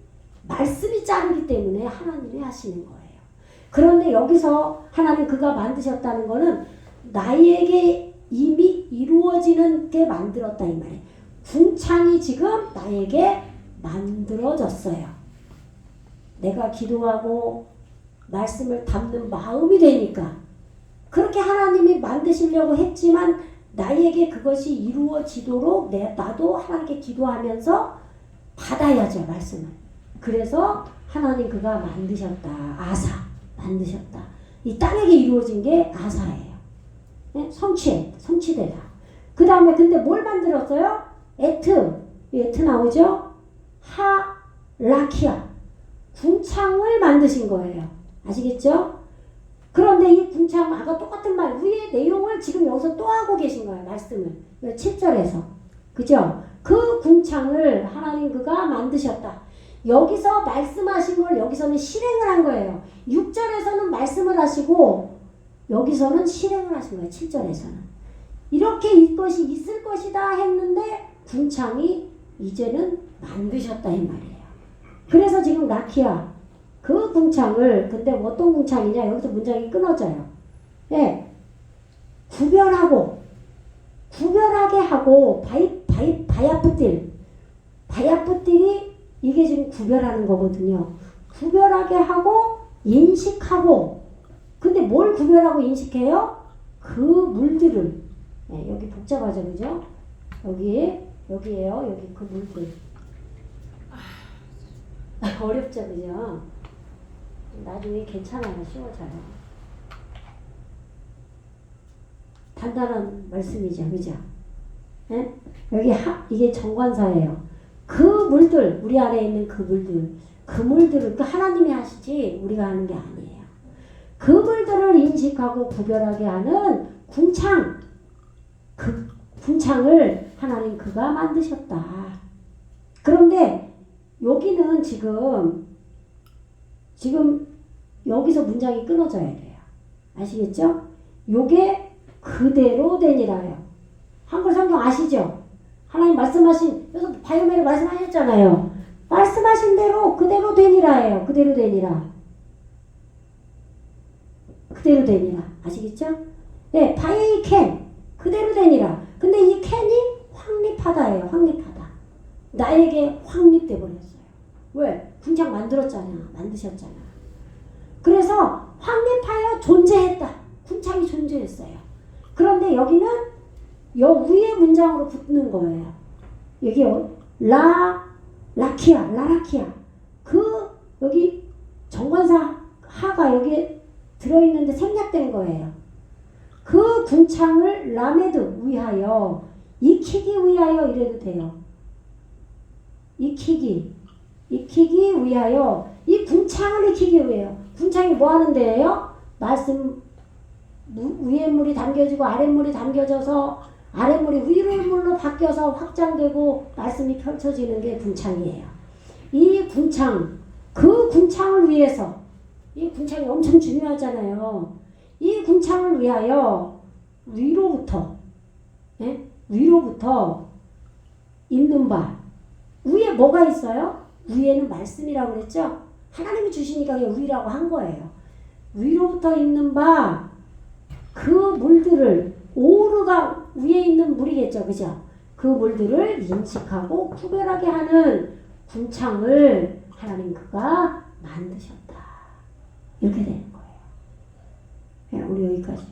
말씀이 자르기 때문에 하나님이 하시는 거예요. 그런데 여기서 하나님 그가 만드셨다는 거는 나에게 이미 이루어지는 게 만들었다 이 말이에요. 궁창이 지금 나에게 만들어졌어요. 내가 기도하고 말씀을 담는 마음이 되니까 그렇게 하나님이 만드시려고 했지만 나에게 그것이 이루어지도록 나도 하나님께 기도하면서 받아야죠 말씀을. 그래서 하나님 그가 만드셨다. 아사 만드셨다. 이 땅에게 이루어진 게 아사예요. 네? 성취되다. 그 다음에 근데 뭘 만들었어요? 에트 나오죠? 라키아 궁창을 만드신 거예요. 아시겠죠? 그런데 이 궁창 아까 똑같은 말 위의 내용을 지금 여기서 또 하고 계신 거예요. 말씀을 7절에서 그죠? 그 궁창을 하나님 그가 만드셨다. 여기서 말씀하신 걸 여기서는 실행을 한 거예요. 6절에서는 말씀을 하시고 여기서는 실행을 하신 거예요. 7절에서는 이렇게 이것이 있을 것이다 했는데 궁창이 이제는 만드셨다 이 말이에요. 그래서 지금 라키아 그 궁창을 근데 어떤 궁창이냐 여기서 문장이 끊어져요. 예, 구별하게 하고 바야푸틸이 이게 지금 구별하는 거거든요. 구별하게 하고 인식하고 근데 뭘 구별하고 인식해요? 그 물들을 네, 여기 복잡하죠 그죠? 여기에요 여기 그 물들 어렵죠 그죠? 나중에 괜찮아요 쉬워져요. 단단한 말씀이죠 그죠? 네? 여기 이게 정관사예요. 그 물들 우리 안에 있는 그 물들을 그러니까 하나님이 하시지 우리가 하는 게 아니에요. 그 물들을 인식하고 구별하게 하는 궁창 그 궁창을 하나님 그가 만드셨다. 그런데 여기는 지금 여기서 문장이 끊어져야 돼요. 아시겠죠? 요게 그대로 되니라요. 한글 성경 아시죠? 하나님 말씀하신, 여기서 바이오메를 말씀하셨잖아요. 말씀하신 대로 그대로 되니라예요. 그대로 되니라. 그대로 되니라. 아시겠죠? 네, 바이 캔 그대로 되니라. 근데 이 캔이 확립하다예요. 확립하다. 나에게 확립돼 버렸어요. 왜? 군창 만들었잖아. 만드셨잖아. 그래서 확립하여 존재했다. 군창이 존재했어요. 그런데 여기는 여 위의 문장으로 붙는 거예요. 여기 라키아, 라라키아. 그 여기 정관사 하가 여기에 들어있는데 생략된 거예요. 그 군창을 라메드 위하여, 익히기 위하여 이래도 돼요. 익히기 위하여, 이 군창을 익히기 위해요. 군창이 뭐 하는 데예요? 말씀 위에 물이 담겨지고 아랫물이 담겨져서 아랫물이 위로의 물로 바뀌어서 확장되고 말씀이 펼쳐지는 게 군창이에요. 이 군창, 그 군창을 위해서, 이 군창이 엄청 중요하잖아요. 이 군창을 위하여 위로부터, 예? 위로부터 있는 바, 위에 뭐가 있어요? 위에는 말씀이라고 그랬죠? 하나님이 주시니까 그냥 위라고 한 거예요. 위로부터 있는 바, 그 물들을, 오르가 위에 있는 물이겠죠, 그죠? 그 물들을 인식하고 구별하게 하는 군창을 하나님 그가 만드셨다. 이렇게 되는 거예요. 네, 우리 여기까지.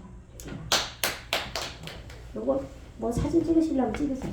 요거 뭐 사진 찍으시려면 찍으세요.